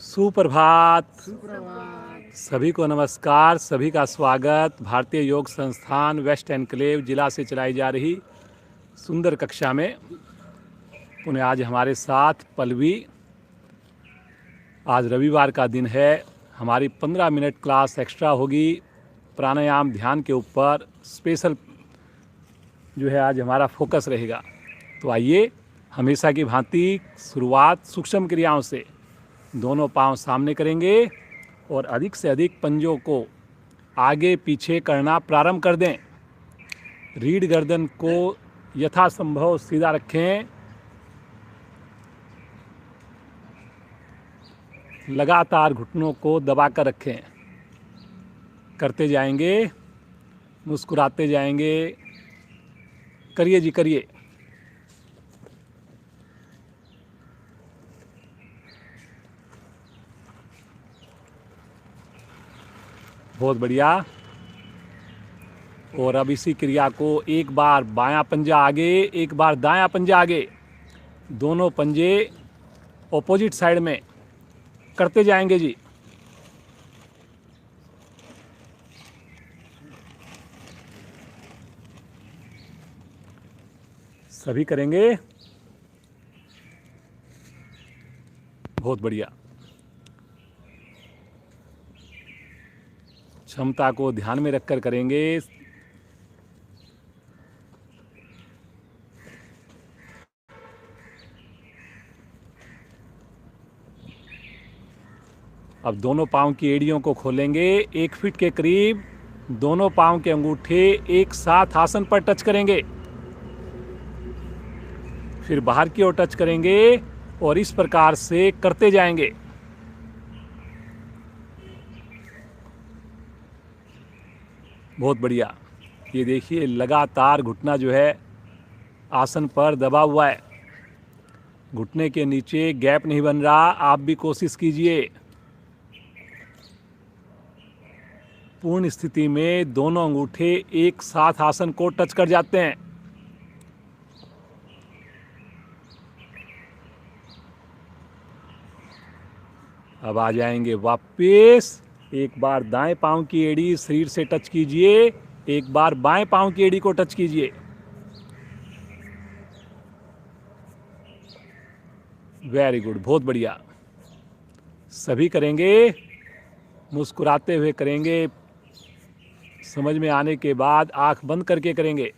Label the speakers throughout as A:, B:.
A: सुप्रभात।
B: सुप्रभात।
A: सभी को नमस्कार, सभी का स्वागत भारतीय योग संस्थान वेस्ट एनक्लेव जिला से चलाई जा रही सुंदर कक्षा में। पुनः आज हमारे साथ पल्लवी। आज रविवार का दिन है, हमारी 15 मिनट क्लास एक्स्ट्रा होगी प्राणायाम ध्यान के ऊपर। स्पेशल जो है आज हमारा फोकस रहेगा। तो आइए हमेशा की भांति शुरुआत सूक्ष्म क्रियाओं से। दोनों पांव सामने करेंगे और अधिक से अधिक पंजों को आगे पीछे करना प्रारंभ कर दें। रीढ़ गर्दन को यथासंभव सीधा रखें। लगातार घुटनों को दबाकर रखें। करते जाएंगे, मुस्कुराते जाएंगे। करिए जी, करिए। बहुत बढ़िया। और अब इसी क्रिया को एक बार बायां पंजा आगे, एक बार दायां पंजा आगे, दोनों पंजे ऑपोजिट साइड में करते जाएंगे जी। सभी करेंगे। बहुत बढ़िया। क्षमता को ध्यान में रखकर करेंगे। अब दोनों पांव की एड़ियों को खोलेंगे 1 फीट के करीब। दोनों पांव के अंगूठे एक साथ आसन पर टच करेंगे, फिर बाहर की ओर टच करेंगे और इस प्रकार से करते जाएंगे। बहुत बढ़िया। ये देखिए, लगातार घुटना जो है आसन पर दबा हुआ है। घुटने के नीचे गैप नहीं बन रहा। आप भी कोशिश कीजिए। पूर्ण स्थिति में दोनों अंगूठे एक साथ आसन को टच कर जाते हैं। अब आ जाएंगे वापस। एक बार दाएं पांव की एड़ी शरीर से टच कीजिए, एक बार बाएं पांव की एड़ी को टच कीजिए। वेरी गुड, बहुत बढ़िया। सभी करेंगे, मुस्कुराते हुए करेंगे। समझ में आने के बाद आंख बंद करके करेंगे।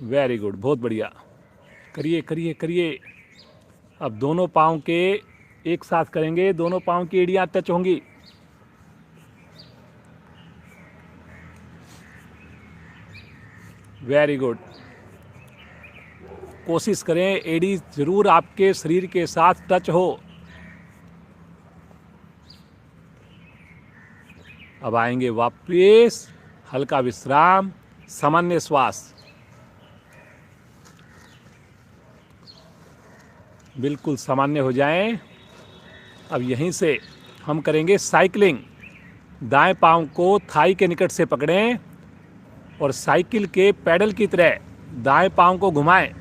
A: वेरी गुड, बहुत बढ़िया। करिए करिए करिए। अब दोनों पांव के एक साथ करेंगे, दोनों पांव की एड़ियां टच होंगी। Very good. कोशिश करें एड़ी जरूर आपके शरीर के साथ टच हो। अब आएंगे वापस। हल्का विश्राम, सामान्य श्वास। बिल्कुल सामान्य हो जाएं। अब यहीं से हम करेंगे साइकिलिंग। दाएं पांव को थाई के निकट से पकड़ें और साइकिल के पैडल की तरह दाएं पांव को घुमाएं।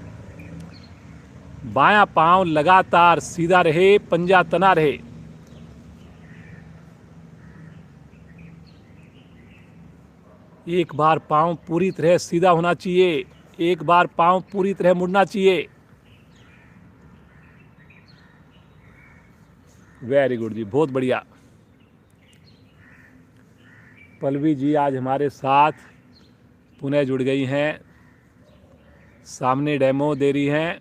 A: बायां पांव लगातार सीधा रहे, पंजा तना रहे। एक बार पांव पूरी तरह सीधा होना चाहिए, एक बार पांव पूरी तरह मुड़ना चाहिए। वेरी गुड जी, बहुत बढ़िया। पल्लवी जी आज हमारे साथ पुनः जुड़ गई हैं, सामने डेमो दे रही हैं।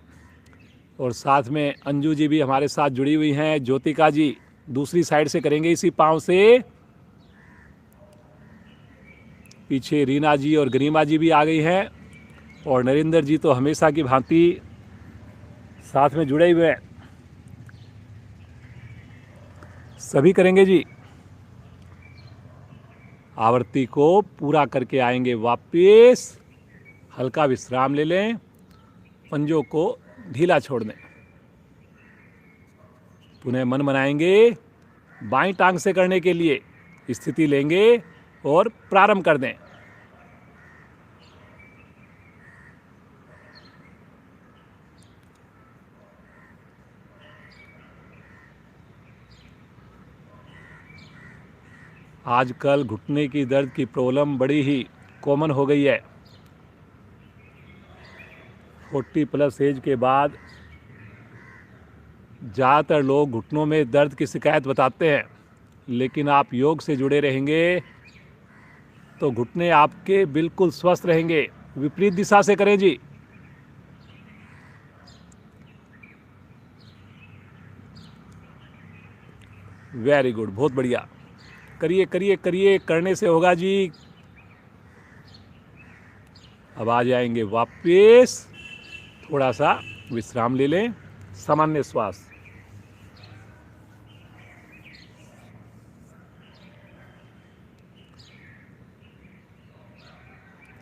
A: और साथ में अंजू जी भी हमारे साथ जुड़ी हुई हैं। ज्योतिका जी दूसरी साइड से करेंगे इसी पांव से। पीछे रीना जी और गरिमा जी भी आ गई हैं। और नरेंद्र जी तो हमेशा की भांति साथ में जुड़े हुए हैं। सभी करेंगे जी। आवृत्ति को पूरा करके आएंगे वापस। हल्का विश्राम ले लें, पंजों को ढीला छोड़ दें। पुनः मन बनाएंगे बाईं टांग से करने के लिए। स्थिति लेंगे और प्रारंभ कर दें। आजकल घुटने की दर्द की प्रॉब्लम बड़ी ही कॉमन हो गई है। 40+ एज के बाद ज़्यादातर लोग घुटनों में दर्द की शिकायत बताते हैं, लेकिन आप योग से जुड़े रहेंगे तो घुटने आपके बिल्कुल स्वस्थ रहेंगे। विपरीत दिशा से करें जी। वेरी गुड, बहुत बढ़िया। करिए करिए करिए, करने से होगा जी। अब आ जाएंगे वापस, थोड़ा सा विश्राम ले लें, सामान्य श्वास।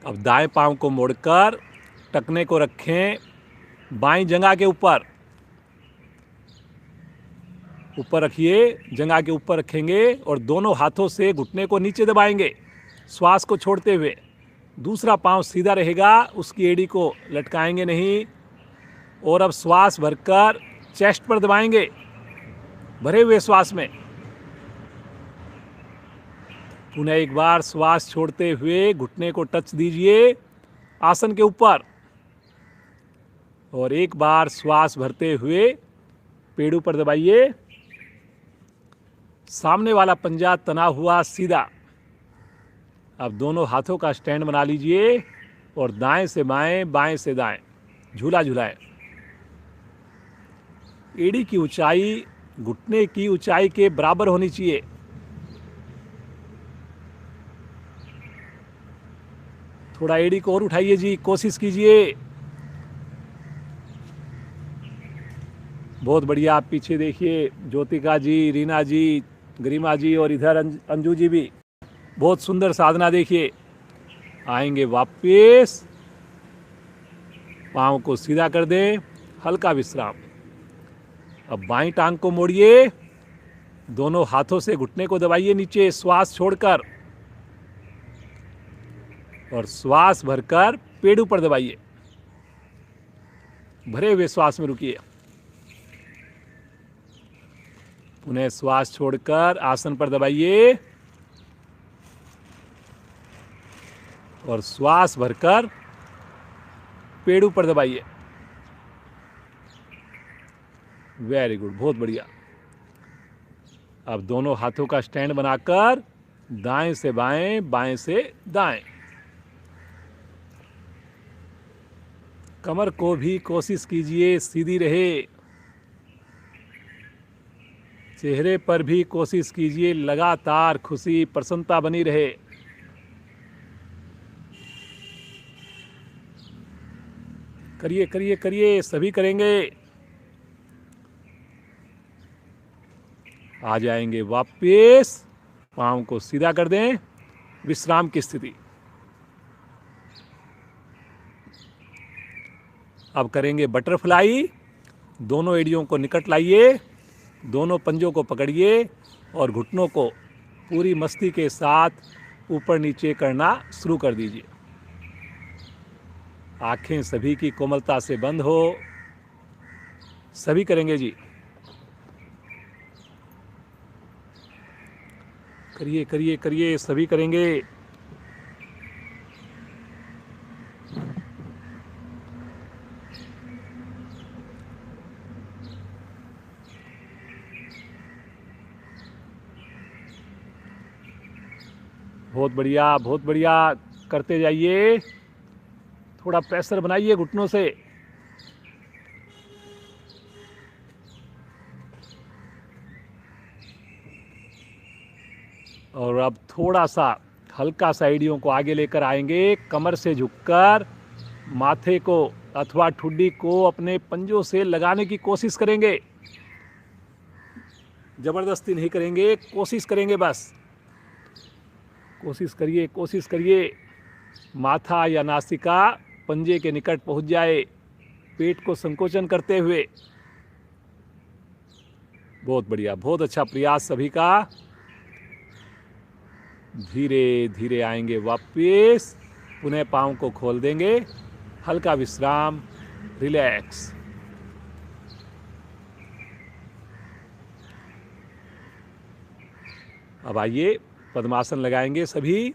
A: अब दाएं पांव को मोड़कर टखने को रखें बाईं जंघा के ऊपर। ऊपर रखिए, जंघा के ऊपर रखेंगे और दोनों हाथों से घुटने को नीचे दबाएंगे श्वास को छोड़ते हुए। दूसरा पांव सीधा रहेगा, उसकी एड़ी को लटकाएंगे नहीं। और अब श्वास भरकर चेस्ट पर दबाएंगे भरे हुए श्वास में। पुनः एक बार श्वास छोड़ते हुए घुटने को टच दीजिए आसन के ऊपर, और एक बार श्वास भरते हुए पेड़ों पर दबाइए। सामने वाला पंजा तना हुआ सीधा। अब दोनों हाथों का स्टैंड बना लीजिए और दाएं से बाएं, बाएं से दाएं झूला झुलाएं। एड़ी की ऊंचाई घुटने की ऊंचाई के बराबर होनी चाहिए। थोड़ा एड़ी को और उठाइए जी, कोशिश कीजिए। बहुत बढ़िया। आप पीछे देखिए, ज्योतिका जी, रीना जी, गरिमा जी और इधर अंजू जी भी। बहुत सुंदर साधना। देखिए, आएंगे वापस, पाँव को सीधा कर दें, हल्का विश्राम। अब बाईं टांग को मोड़िए, दोनों हाथों से घुटने को दबाइए नीचे श्वास छोड़कर, और श्वास भरकर पेड़ों पर दबाइए। भरे हुए श्वास में रुकिए। पुनः श्वास छोड़कर आसन पर दबाइए और श्वास भरकर पेड़ों पर दबाइए। वेरी गुड, बहुत बढ़िया। अब दोनों हाथों का स्टैंड बनाकर दाएं से बाएं, बाएं से दाएं। कमर को भी कोशिश कीजिए सीधी रहे। चेहरे पर भी कोशिश कीजिए लगातार खुशी प्रसन्नता बनी रहे। करिए करिए करिए, सभी करेंगे। आ जाएंगे वापस, पाँव को सीधा कर दें, विश्राम की स्थिति। अब करेंगे बटरफ्लाई। दोनों एड़ियों को निकट लाइए, दोनों पंजों को पकड़िए और घुटनों को पूरी मस्ती के साथ ऊपर नीचे करना शुरू कर दीजिए। आंखें सभी की कोमलता से बंद हो। सभी करेंगे जी। करिए करिए करिए, सभी करेंगे। बहुत बढ़िया, बहुत बढ़िया। करते जाइए। थोड़ा प्रेशर बनाइए घुटनों से। और अब थोड़ा सा हल्का सा एड़ियों को आगे लेकर आएंगे, कमर से झुककर माथे को अथवा ठुड्डी को अपने पंजों से लगाने की कोशिश करेंगे। जबरदस्ती नहीं करेंगे, कोशिश करेंगे बस। कोशिश करिए, कोशिश करिए। माथा या नासिका पंजे के निकट पहुंच जाए, पेट को संकोचन करते हुए। बहुत बढ़िया, बहुत अच्छा प्रयास सभी का। धीरे धीरे आएंगे वापस, पुनः पाँव को खोल देंगे, हल्का विश्राम, रिलैक्स। अब आइए पद्मासन लगाएंगे सभी।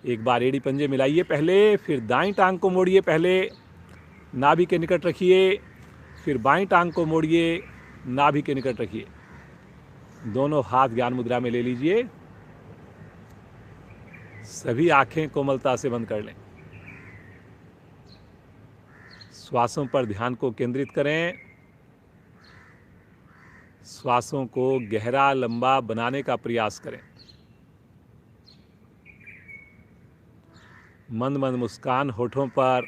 A: एक बार एड़ी पंजे मिलाइए पहले, फिर दाईं टांग को मोड़िए, पहले नाभि के निकट रखिए, फिर बाईं टांग को मोड़िए, नाभि के निकट रखिए। दोनों हाथ ज्ञान मुद्रा में ले लीजिए। सभी आंखें कोमलता से बंद कर लें। श्वासों पर ध्यान को केंद्रित करें। श्वासों को गहरा लंबा बनाने का प्रयास करें। मंद मंद मुस्कान होठों पर,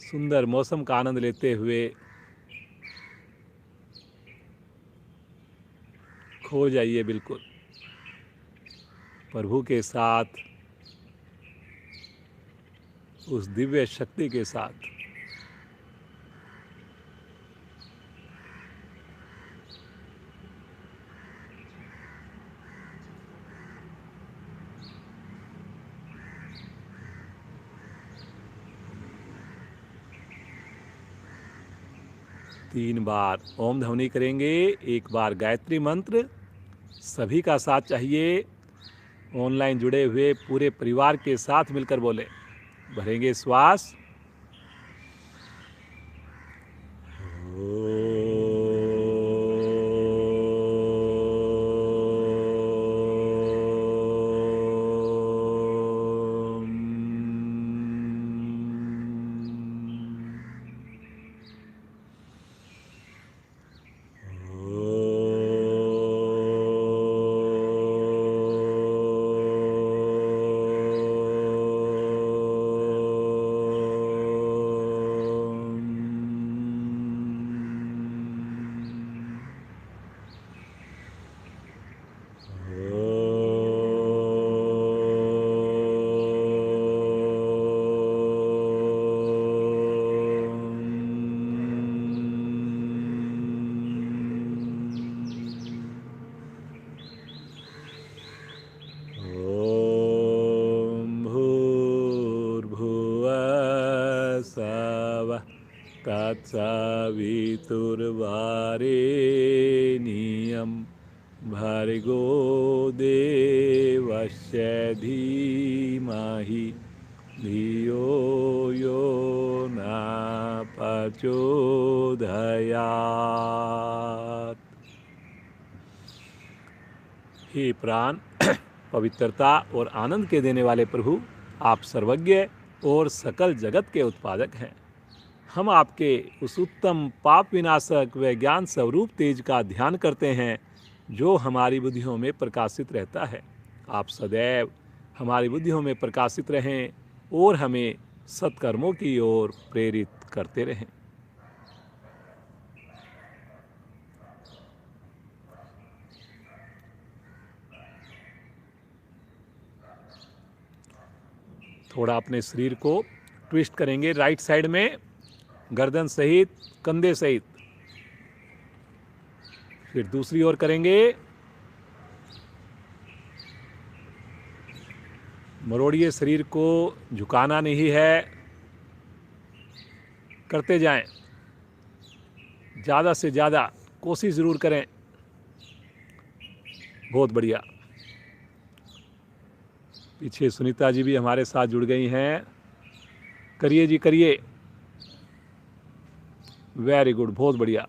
A: सुंदर मौसम का आनंद लेते हुए खो जाइए बिल्कुल प्रभु के साथ, उस दिव्य शक्ति के साथ। तीन बार ओम ध्वनि करेंगे, एक बार गायत्री मंत्र। सभी का साथ चाहिए। ऑनलाइन जुड़े हुए पूरे परिवार के साथ मिलकर बोले। भरेंगे श्वास। तत्सवितुर्वरेण्यं भर्गो देवस्य धीमहि धियो यो न प्रचोदयात्। हे प्राण, पवित्रता और आनंद के देने वाले प्रभु, आप सर्वज्ञ और सकल जगत के उत्पादक हैं। हम आपके उस उत्तम पाप विनाशक व ज्ञान स्वरूप तेज का ध्यान करते हैं जो हमारी बुद्धियों में प्रकाशित रहता है। आप सदैव हमारी बुद्धियों में प्रकाशित रहें और हमें सत्कर्मों की ओर प्रेरित करते रहें। थोड़ा अपने शरीर को ट्विस्ट करेंगे राइट साइड में, गर्दन सहित, कंधे सहित। फिर दूसरी ओर करेंगे। मरोड़िए शरीर को, झुकाना नहीं है, करते जाएं। ज़्यादा से ज़्यादा कोशिश ज़रूर करें। बहुत बढ़िया। पीछे सुनीता जी भी हमारे साथ जुड़ गई हैं। करिए जी, करिए। वेरी गुड, बहुत बढ़िया।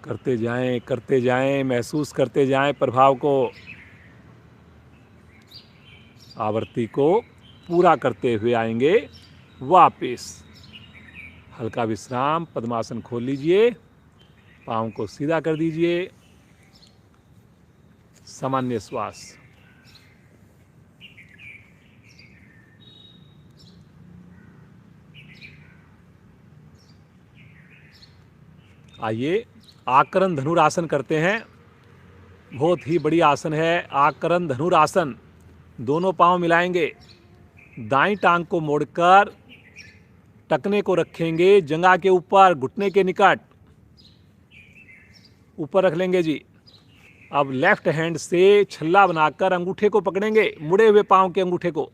A: करते जाएं, महसूस करते जाएं प्रभाव को। आवृत्ति को पूरा करते हुए आएंगे वापस। हल्का विश्राम, पद्मासन खोल लीजिए, पाँव को सीधा कर दीजिए, सामान्य श्वास। आइए आकरण धनुरासन करते हैं। बहुत ही बढ़िया आसन है आकरण धनुरासन। दोनों पांव मिलाएंगे, दाईं टांग को मोड़कर टखने को रखेंगे जंघा के ऊपर, घुटने के निकट ऊपर रख लेंगे जी। अब लेफ्ट हैंड से छल्ला बनाकर अंगूठे को पकड़ेंगे, मुड़े हुए पांव के अंगूठे को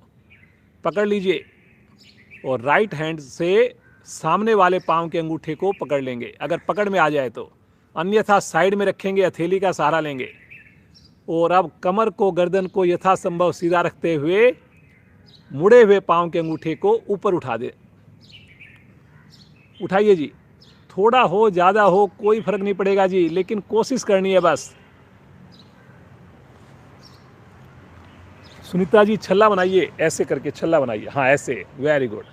A: पकड़ लीजिए और राइट हैंड से सामने वाले पाँव के अंगूठे को पकड़ लेंगे अगर पकड़ में आ जाए तो, अन्यथा साइड में रखेंगे, हथेली का सहारा लेंगे। और अब कमर को, गर्दन को यथासंभव सीधा रखते हुए मुड़े हुए पाँव के अंगूठे को ऊपर उठा दे। उठाइए जी, थोड़ा हो ज़्यादा हो कोई फर्क नहीं पड़ेगा जी, लेकिन कोशिश करनी है बस। सुनीता जी छल्ला बनाइए, ऐसे करके छल्ला बनाइए, हाँ ऐसे, वेरी गुड,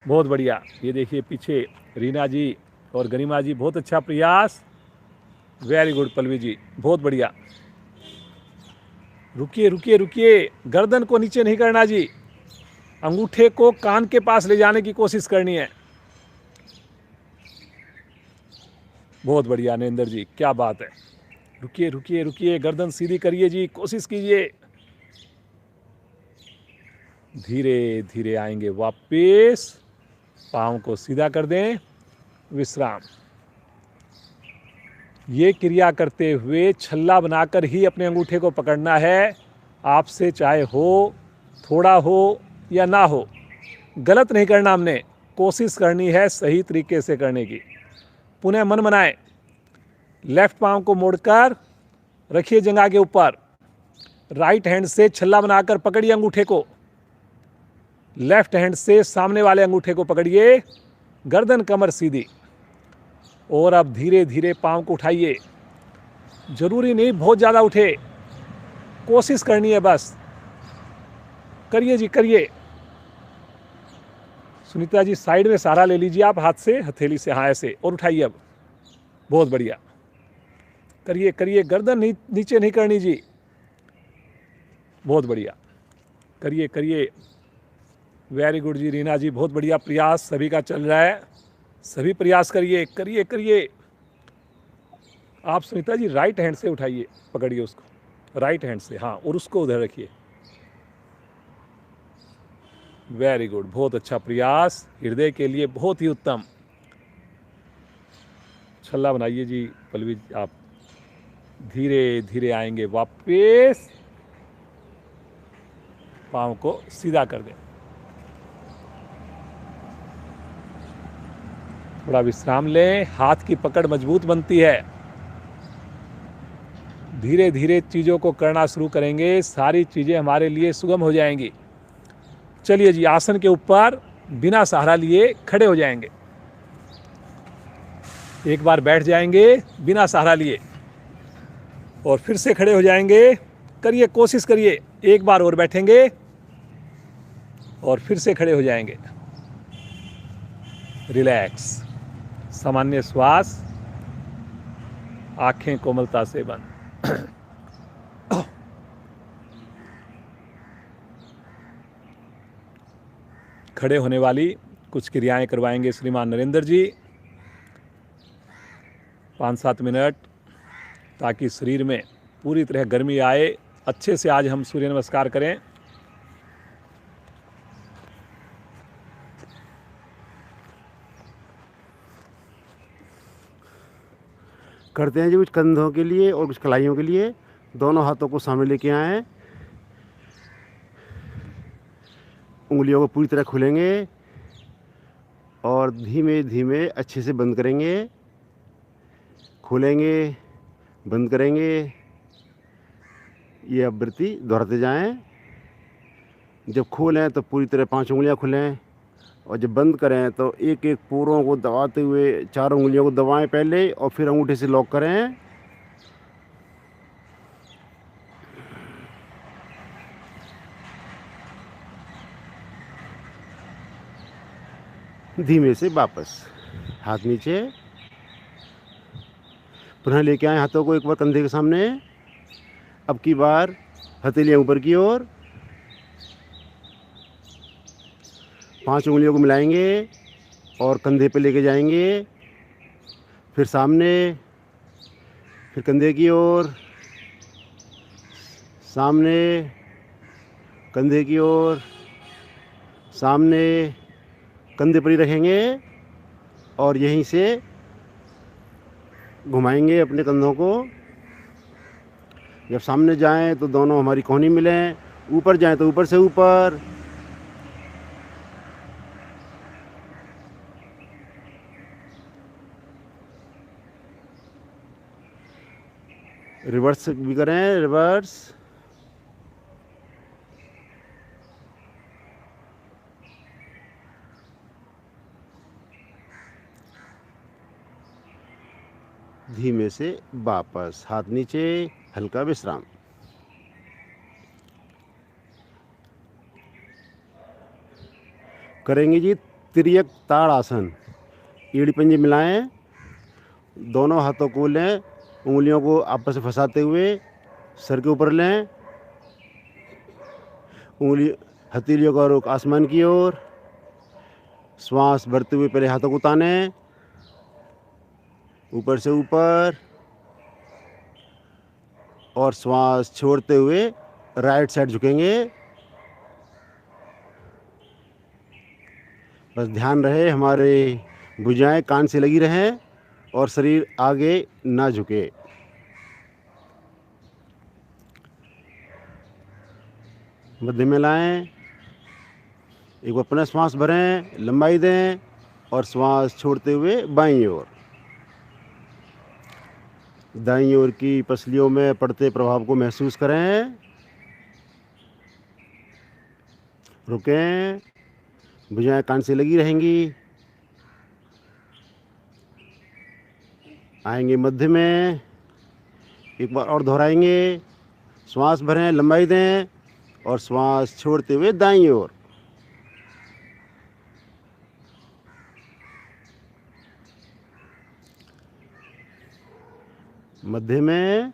A: बहुत बढ़िया। ये देखिए पीछे रीना जी और गरिमा जी, बहुत अच्छा प्रयास, वेरी गुड पल्लवी जी, बहुत बढ़िया। रुकिए रुकिए रुकिए, गर्दन को नीचे नहीं करना जी, अंगूठे को कान के पास ले जाने की कोशिश करनी है। बहुत बढ़िया नरेंद्र जी, क्या बात है। रुकिए रुकिए रुकिए, गर्दन सीधी करिए जी, कोशिश कीजिए। धीरे धीरे आएंगे वापस, पाँव को सीधा कर दें, विश्राम। ये क्रिया करते हुए छल्ला बनाकर ही अपने अंगूठे को पकड़ना है। आपसे चाहे हो, थोड़ा हो या ना हो, गलत नहीं करना हमने, कोशिश करनी है सही तरीके से करने की। पुनः मन बनाएं, लेफ्ट पाँव को मोड़कर रखिए जंघा के ऊपर, राइट हैंड से छल्ला बनाकर पकड़िए अंगूठे को, लेफ्ट हैंड से सामने वाले अंगूठे को पकड़िए, गर्दन कमर सीधी। और अब धीरे धीरे पाँव को उठाइए, जरूरी नहीं बहुत ज़्यादा उठे, कोशिश करनी है बस, करिए जी करिए। सुनीता जी साइड में सहारा ले लीजिए आप, हाथ से, हथेली से, हाँ ऐसे, और उठाइए अब, बहुत बढ़िया, करिए करिए, गर्दन नीचे नहीं करनी जी, बहुत बढ़िया, करिए करिए, वेरी गुड जी रीना जी, बहुत बढ़िया प्रयास सभी का चल रहा है, सभी प्रयास करिए, करिए करिए। आप सुनीता जी राइट हैंड से उठाइए, पकड़िए उसको, राइट हैंड से, हाँ, और उसको उधर रखिए, वेरी गुड, बहुत अच्छा प्रयास, हृदय के लिए बहुत ही उत्तम। छल्ला बनाइए जी पल्लवी, आप धीरे धीरे आएंगे वापस, पाँव को सीधा कर दें, थोड़ा विश्राम लें, हाथ की पकड़ मजबूत बनती है। धीरे धीरे चीज़ों को करना शुरू करेंगे, सारी चीज़ें हमारे लिए सुगम हो जाएंगी। चलिए जी, आसन के ऊपर बिना सहारा लिए खड़े हो जाएंगे, एक बार बैठ जाएंगे बिना सहारा लिए, और फिर से खड़े हो जाएंगे, करिए कोशिश करिए, एक बार और बैठेंगे और फिर से खड़े हो जाएंगे। रिलैक्स, सामान्य श्वास, आंखें कोमलता से बंद। खड़े होने वाली कुछ क्रियाएं करवाएंगे श्रीमान नरेंद्र जी, 5-7 मिनट, ताकि शरीर में पूरी तरह गर्मी आए। अच्छे से आज हम सूर्य नमस्कार करें।
B: करते हैं जी, कुछ कंधों के लिए और कुछ कलाइयों के लिए। दोनों हाथों को सामने लेके आएं, उंगलियों को पूरी तरह खोलेंगे और धीमे धीमे अच्छे से बंद करेंगे, खोलेंगे, बंद करेंगे। ये आवृत्ति दोहराते जाएं। जब खोलें तो पूरी तरह 5 उंगलियां खोलें, और जब बंद करें तो एक एक पोरों को दबाते हुए 4 उंगलियों को दबाएं पहले, और फिर अंगूठे से लॉक करें। धीमे से वापस हाथ नीचे, पुनः लेके आए हाथों को एक बार कंधे के सामने। अब की बार हथेलियां ऊपर की ओर, 5 उंगलियों को मिलाएंगे और कंधे पे लेके जाएंगे, फिर सामने, फिर कंधे की ओर, सामने, कंधे की ओर, सामने, कंधे पर ही रखेंगे और यहीं से घुमाएंगे अपने कंधों को। जब सामने जाएं तो दोनों हमारी कोहनी मिलें, ऊपर जाएं तो ऊपर से ऊपर, रिवर्स भी करें, रिवर्स। धीमे से वापस, हाथ नीचे, हल्का विश्राम। करेंगे जी तिर्यक ताड़ासन। एड़ी पंजे मिलाएं, दोनों हाथों को लें, उंगलियों को आपस में फंसाते हुए सर के ऊपर लें, उंगली हथेलियों का रुख आसमान की ओर। श्वास भरते हुए पहले हाथों को ताने, ऊपर से ऊपर, और श्वास छोड़ते हुए राइट साइड झुकेंगे। बस ध्यान रहे हमारे भुजाएं कान से लगी रहें और शरीर आगे ना झुके। मध्य में लाएं, एक बार पुनः श्वास भरें, लंबाई दें और श्वास छोड़ते हुए बाईं ओर। दाईं ओर की पसलियों में पड़ते प्रभाव को महसूस करें। रुकें, भुजाएं कान से लगी रहेंगी। आएंगे मध्य में, एक बार और दोहराएंगे। श्वास भरें, लंबाई दें और श्वास छोड़ते हुए दाईं ओर। मध्य में,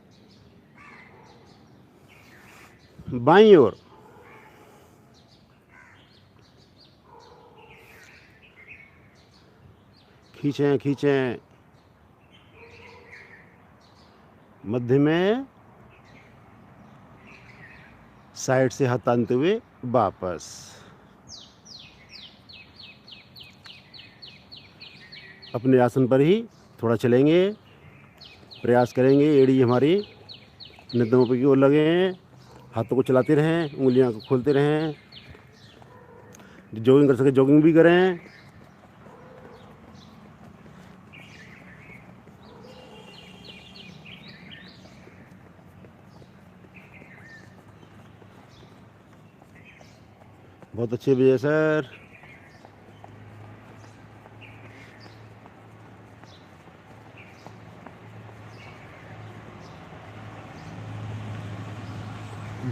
B: बाईं ओर। खींचें खींचें। मध्य में, साइड से हाथ तानते हुए वापस। अपने आसन पर ही थोड़ा चलेंगे, प्रयास करेंगे एड़ी हमारी नितंबों की ओर लगे। हाथों को चलाते रहें, उंगलियां को खोलते रहें। जॉगिंग कर सके जॉगिंग भी करें। बहुत अच्छे विजय सर।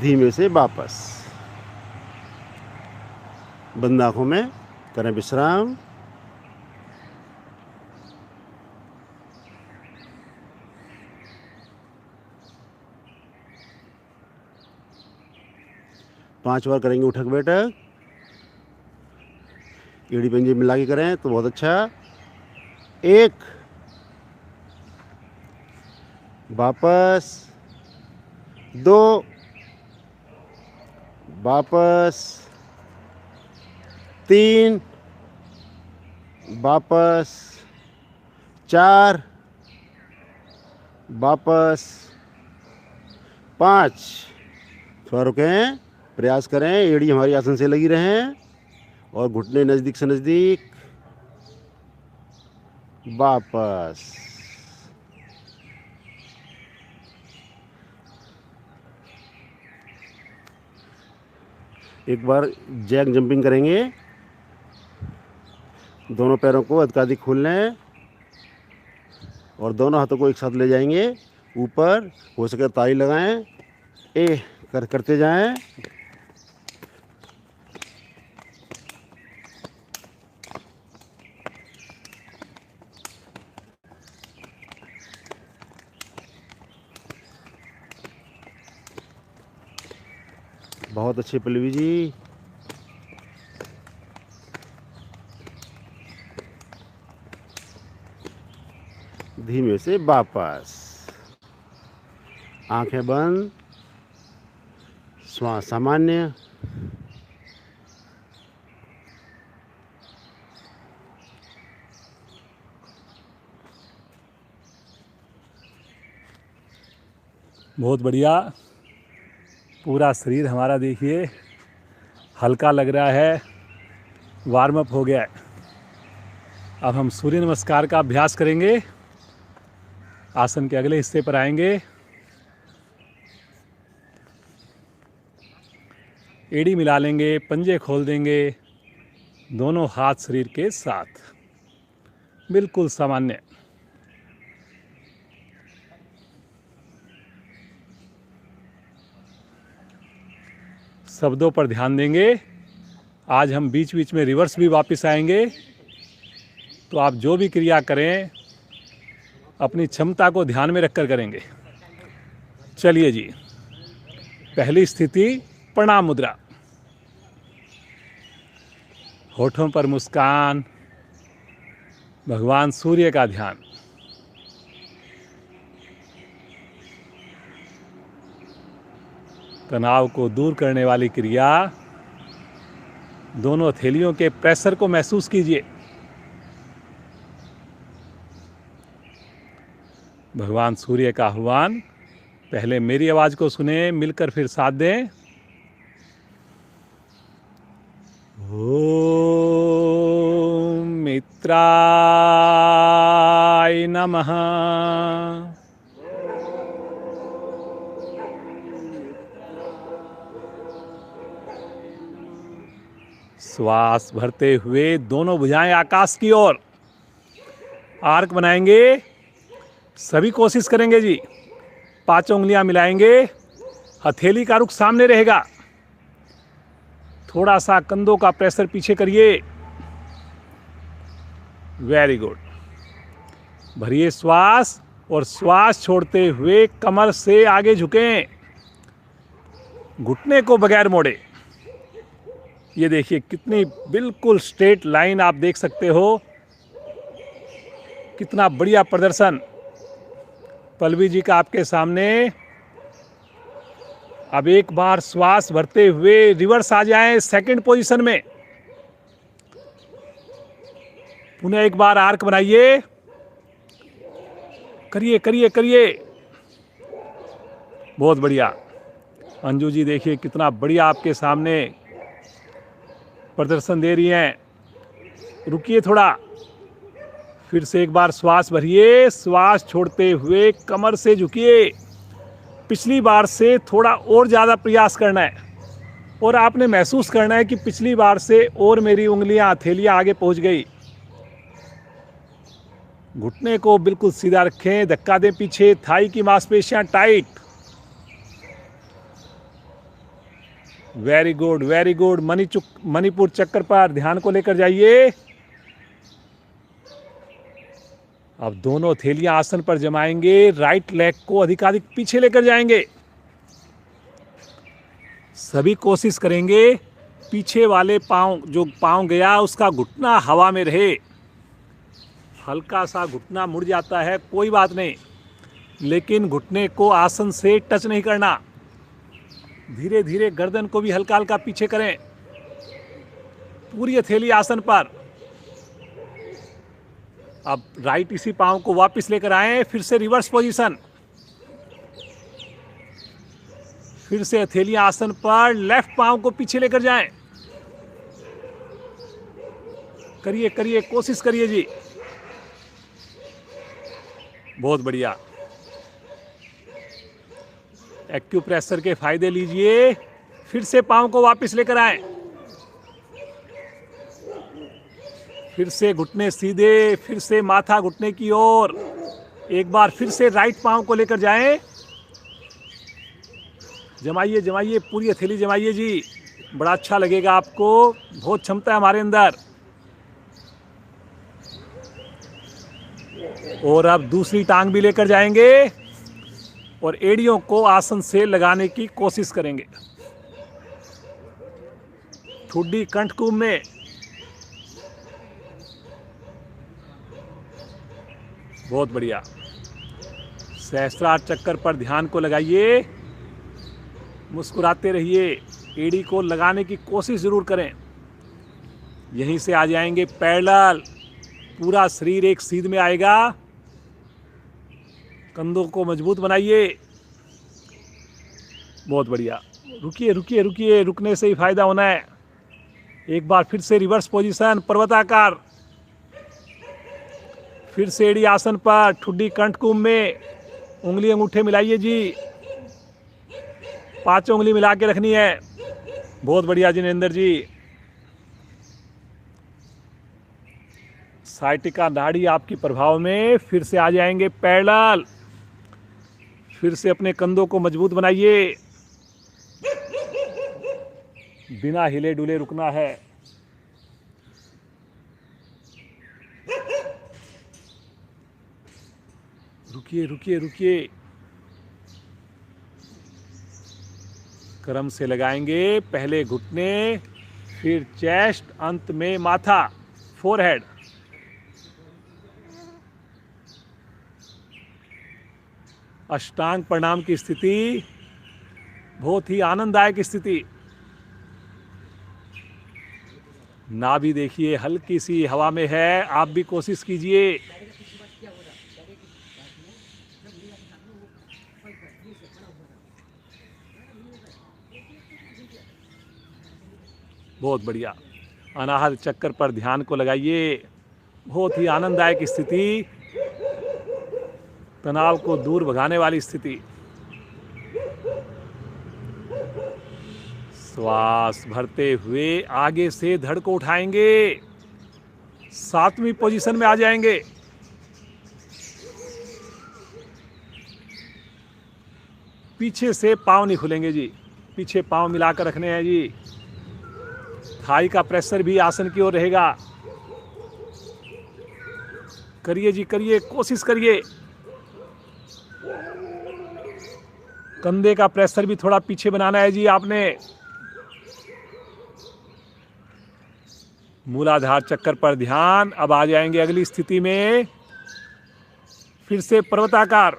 B: धीमे से वापस, बंद आंखों में करें विश्राम। पांच बार करेंगे उठक बैठक। एड़ी पंजे मिला के करें तो बहुत अच्छा। एक, वापस, दो, वापस, तीन, वापस, चार, वापस, पाँच। थोड़ा रुकें, प्रयास करें एड़ी हमारी आसन से लगी रहें और घुटने नज़दीक से नज़दीक। वापस। एक बार जैक जंपिंग करेंगे। दोनों पैरों को अधिकाधिक खोल लें और दोनों हाथों को एक साथ ले जाएंगे ऊपर। हो सके ताली लगाएं, करते जाएं। बहुत अच्छे पल्लवी जी। धीमे से वापस, आंखें बंद, श्वास सामान्य।
A: बहुत बढ़िया। पूरा शरीर हमारा देखिए हल्का लग रहा है, वार्म अप हो गया है। अब हम सूर्य नमस्कार का अभ्यास करेंगे। आसन के अगले हिस्से पर आएंगे। एड़ी मिला लेंगे, पंजे खोल देंगे, दोनों हाथ शरीर के साथ, बिल्कुल सामान्य। शब्दों पर ध्यान देंगे। आज हम बीच बीच में रिवर्स भी वापस आएंगे, तो आप जो भी क्रिया करें अपनी क्षमता को ध्यान में रखकर करेंगे। चलिए जी, पहली स्थिति प्रणाम मुद्रा। होठों पर मुस्कान, भगवान सूर्य का ध्यान। तनाव को दूर करने वाली क्रिया, दोनों हथेलियों के प्रेशर को महसूस कीजिए। भगवान सूर्य का आह्वान। पहले मेरी आवाज को सुने, मिलकर फिर साथ दें। ओम मित्राय नमः। श्वास भरते हुए दोनों भुजाएं आकाश की ओर, आर्क बनाएंगे। सभी कोशिश करेंगे जी। 5 उंगलियां मिलाएंगे, हथेली का रुख सामने रहेगा। थोड़ा सा कंधों का प्रेशर पीछे करिए। Very good. भरिए श्वास और श्वास छोड़ते हुए कमर से आगे झुकें, घुटने को बगैर मोड़े। ये देखिए कितनी बिल्कुल स्ट्रेट लाइन आप देख सकते हो। कितना बढ़िया प्रदर्शन पल्लवी जी का आपके सामने। अब एक बार श्वास भरते हुए रिवर्स आ जाएं सेकंड पोजीशन में। पुनः एक बार आर्क बनाइए। करिए करिए करिए, बहुत बढ़िया। अंजू जी देखिए कितना बढ़िया आपके सामने प्रदर्शन दे रही हैं। रुकिए थोड़ा, फिर से एक बार श्वास भरिए, श्वास छोड़ते हुए कमर से झुकिए। पिछली बार से थोड़ा और ज़्यादा प्रयास करना है और आपने महसूस करना है कि पिछली बार से और मेरी उंगलियां, हथेलियां आगे पहुंच गई। घुटने को बिल्कुल सीधा रखें, धक्का दें पीछे, थाई की मांसपेशियां tight. Very good very good. Manipur चक्कर पर ध्यान को लेकर जाइए। अब दोनों हथेलियां आसन पर जमाएंगे, राइट लेग को अधिकाधिक पीछे लेकर जाएंगे। सभी कोशिश करेंगे पीछे वाले पांव, जो पांव गया उसका घुटना हवा में रहे। हल्का सा घुटना मुड़ जाता है, कोई बात नहीं, लेकिन घुटने को आसन से टच नहीं करना। धीरे धीरे गर्दन को भी हल्का हल्का पीछे करें। पूरी हथेली आसन पर। अब राइट इसी पांव को वापस लेकर आए, फिर से रिवर्स पोजीशन। फिर से हथेलियां आसन पर, लेफ्ट पांव को पीछे लेकर जाएं। करिए करिए, कोशिश करिए जी, बहुत बढ़िया। एक्यूप्रेशर के फायदे लीजिए। फिर से पांव को वापस लेकर आएं। फिर से घुटने सीधे, फिर से माथा घुटने की ओर। एक बार फिर से राइट पांव को लेकर जाएं। जमाइए जमाइए, पूरी हथेली जमाइए जी, बड़ा अच्छा लगेगा आपको। बहुत क्षमता है हमारे अंदर। और अब दूसरी टांग भी लेकर जाएंगे और एड़ियों को आसन से लगाने की कोशिश करेंगे। ठुड्डी कंठकुंभ में। बहुत बढ़िया। सहस्त्रार चक्कर पर ध्यान को लगाइए, मुस्कुराते रहिए। एड़ी को लगाने की कोशिश जरूर करें। यहीं से आ जाएंगे पैरेलल, पूरा शरीर एक सीध में आएगा। कंधों को मजबूत बनाइए। बहुत बढ़िया। रुकिए रुकिए रुकिए, रुकने से ही फायदा होना है। एक बार फिर से रिवर्स पोजीशन, पर्वताकार। फिर से एड़ी आसन पर, ठुड्डी कंठकुंभ में। उंगली अंगूठे मिलाइए जी, 5 उंगली मिला के रखनी है। बहुत बढ़िया जिनेंद्र जी। साइटिका नाड़ी आपकी प्रभाव में, फिर से आ जाएंगे पैरेलल। फिर से अपने कंधों को मजबूत बनाइए, बिना हिले डुले रुकना है। रुकिए रुकिए रुकिए। क्रम से लगाएंगे, पहले घुटने, फिर चेस्ट, अंत में माथा, फोरहेड। अष्टांग प्रणाम की स्थिति बहुत ही आनंददायक स्थिति। नाभि देखिए हल्की सी हवा में है, आप भी कोशिश कीजिए। बहुत बढ़िया। अनाहत चक्कर पर ध्यान को लगाइए, बहुत ही आनंददायक स्थिति, तनाव को दूर भगाने वाली स्थिति। श्वास भरते हुए आगे से धड़ को उठाएंगे, 7वीं पोजीशन में आ जाएंगे। पीछे से पांव नहीं खुलेंगे जी, पीछे पांव मिलाकर रखने हैं जी। थाई का प्रेशर भी आसन की ओर रहेगा। करिए जी करिए, कोशिश करिए। कंधे का प्रेशर भी थोड़ा पीछे बनाना है जी आपने। मूलाधार चक्कर पर ध्यान। अब आ जाएंगे अगली स्थिति में, फिर से पर्वताकार,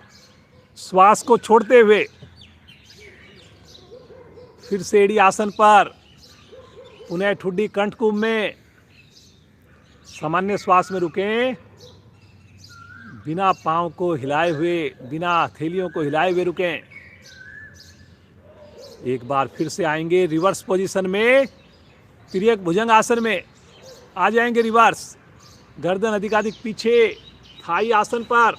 A: श्वास को छोड़ते हुए फिर से एड़ी आसन पर, पुनः ठुड्डी कंठकुंभ में। सामान्य श्वास में रुकें, बिना पांव को हिलाए हुए, बिना हथेलियों को हिलाए हुए रुकें। एक बार फिर से आएंगे रिवर्स पोजीशन में, तिर्यक भुजंग आसन में आ जाएंगे रिवर्स। गर्दन अधिकाधिक पीछे, थाई आसन पर।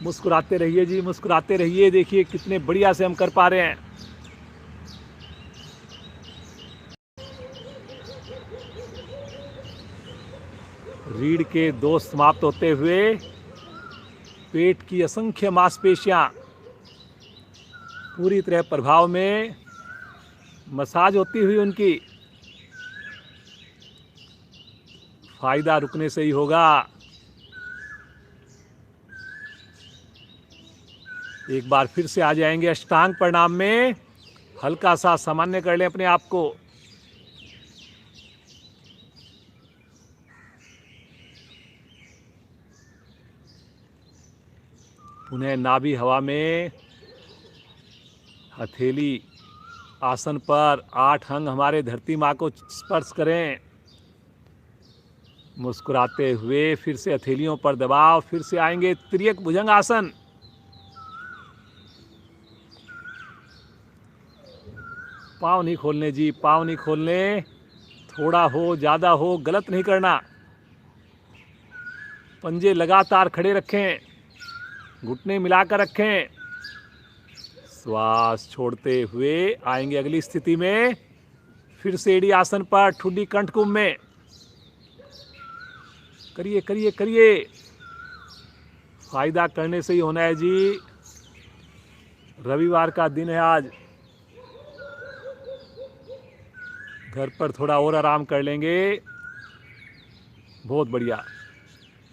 A: मुस्कुराते रहिए जी, मुस्कुराते रहिए। देखिए कितने बढ़िया से हम कर पा रहे हैं। रीढ़ के दोष समाप्त होते हुए पेट की असंख्य मांसपेशियां पूरी तरह प्रभाव में, मसाज होती हुई उनकी। फायदा रुकने से ही होगा। एक बार फिर से आ जाएंगे अष्टांग प्रणाम में। हल्का सा सामान्य कर लें अपने आप को। पुनः नाभि हवा में, हथेली आसन पर, 8 अंग हमारे धरती माँ को स्पर्श करें। मुस्कुराते हुए फिर से हथेलियों पर दबाव। फिर से आएंगे तिर्यक भुजंग आसन। पाँव नहीं खोलने जी, पाँव नहीं खोलने। थोड़ा हो ज़्यादा हो गलत नहीं करना। पंजे लगातार खड़े रखें, घुटने मिलाकर रखें। श्वास छोड़ते हुए आएंगे अगली स्थिति में, फिर से एड़ी आसन पर, ठुड्डी कंठकुंभ में। करिए करिए करिए। फायदा करने से ही होना है जी। रविवार का दिन है आज, घर पर थोड़ा और आराम कर लेंगे। बहुत बढ़िया।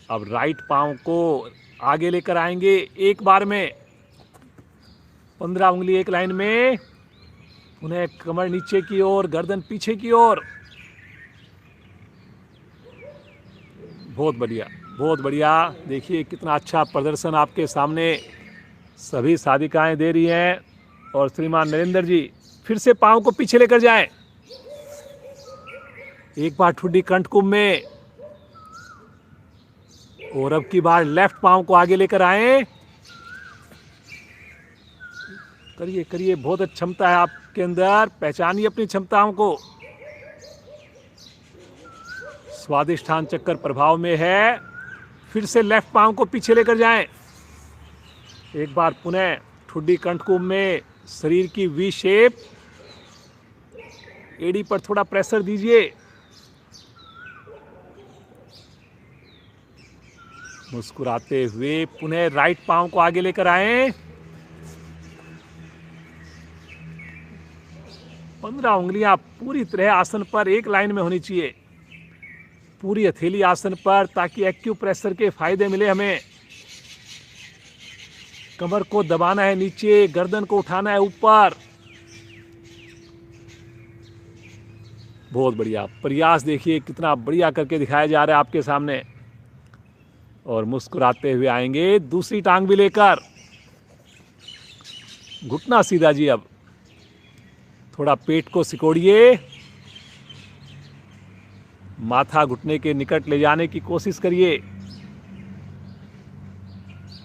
A: अब राइट पांव को आगे लेकर आएंगे एक बार में, 15 उंगली एक लाइन में। उन्हें कमर नीचे की ओर, गर्दन पीछे की ओर। बहुत बढ़िया, बहुत बढ़िया। देखिए कितना अच्छा प्रदर्शन आपके सामने सभी साधिकाएं दे रही हैं। और श्रीमान नरेंद्र जी फिर से पांव को पीछे लेकर जाएं। एक बार ठुड्डी कंठकुंभ में, और अब की बार लेफ्ट पांव को आगे लेकर आएं। करिए करिए, बहुत क्षमता है आपके अंदर, पहचानिए अपनी क्षमताओं को। स्वादिष्ठान चक्कर प्रभाव में है। फिर से लेफ्ट पांव को पीछे लेकर जाएं। एक बार पुनः ठुड्डी कंठकुंभ में, शरीर की वी शेप। एड़ी पर थोड़ा प्रेशर दीजिए। मुस्कुराते हुए पुनः राइट पांव को आगे लेकर आए। 15 उंगलियां पूरी तरह आसन पर एक लाइन में होनी चाहिए, पूरी हथेली आसन पर, ताकि एक्यूप्रेशर के फायदे मिले हमें। कमर को दबाना है नीचे, गर्दन को उठाना है ऊपर। बहुत बढ़िया प्रयास, देखिए कितना बढ़िया करके दिखाया जा रहा है आपके सामने। और मुस्कुराते हुए आएंगे दूसरी टांग भी लेकर। घुटना सीधा जी। अब थोड़ा पेट को सिकोड़िए, माथा घुटने के निकट ले जाने की कोशिश करिए।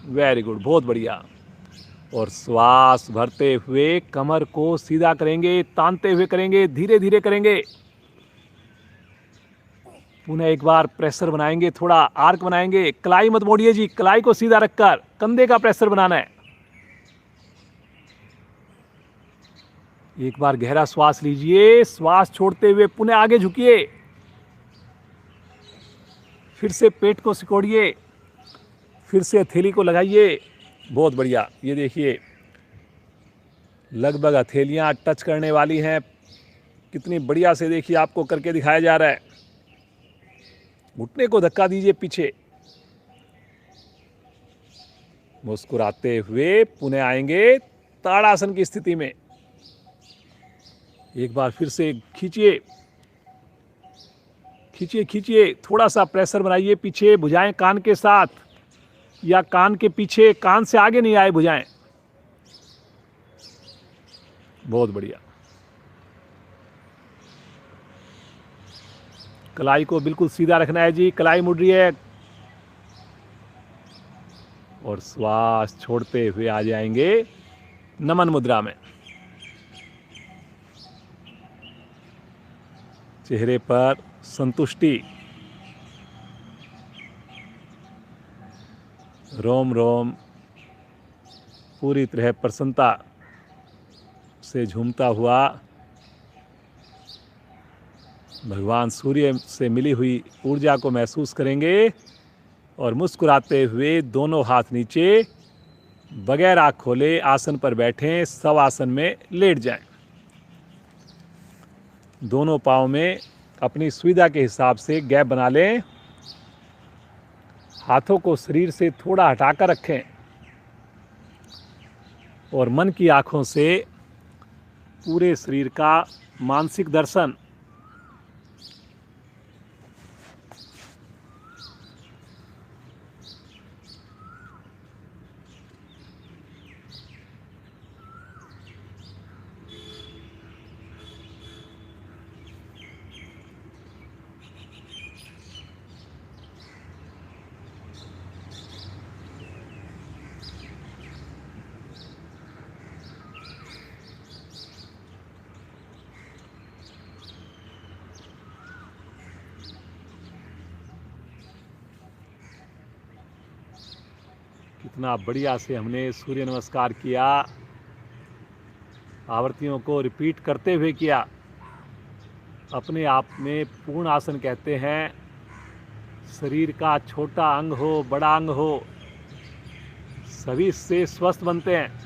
A: वेरी गुड, बहुत बढ़िया। और श्वास भरते हुए कमर को सीधा करेंगे, तानते हुए करेंगे, धीरे धीरे करेंगे। पुनः एक बार प्रेशर बनाएंगे, थोड़ा आर्क बनाएंगे। कलाई मत मोड़िए जी, कलाई को सीधा रखकर कंधे का प्रेशर बनाना है। एक बार गहरा श्वास लीजिए, श्वास छोड़ते हुए पुनः आगे झुकिए। फिर से पेट को सिकोड़िए, फिर से हथेली को लगाइए। बहुत बढ़िया। ये देखिए लगभग हथेलियां टच करने वाली हैं। कितनी बढ़िया से देखिए आपको करके दिखाया जा रहा है। घुटने को धक्का दीजिए पीछे। मुस्कुराते हुए पुनः आएंगे ताड़ासन की स्थिति में। एक बार फिर से खींचिए, खींचिए खींचिए, थोड़ा सा प्रेशर बनाइए पीछे। भुजाएं कान के साथ या कान के पीछे, कान से आगे नहीं आए भुजाएं। बहुत बढ़िया। कलाई को बिल्कुल सीधा रखना है जी, कलाई मुड़ रही है। और श्वास छोड़ते हुए आ जाएंगे नमन मुद्रा में। चेहरे पर संतुष्टि, रोम रोम पूरी तरह प्रसन्नता से झूमता हुआ भगवान सूर्य से मिली हुई ऊर्जा को महसूस करेंगे। और मुस्कुराते हुए दोनों हाथ नीचे, बगैर आँख खोले आसन पर बैठें। शव आसन में लेट जाएं। दोनों पाँव में अपनी सुविधा के हिसाब से गैप बना लें। हाथों को शरीर से थोड़ा हटाकर रखें और मन की आँखों से पूरे शरीर का मानसिक दर्शन। कितना बढ़िया से हमने सूर्य नमस्कार किया, आवृत्तियों को रिपीट करते हुए किया। अपने आप में पूर्ण आसन कहते हैं। शरीर का छोटा अंग हो, बड़ा अंग हो, सभी से स्वस्थ बनते हैं।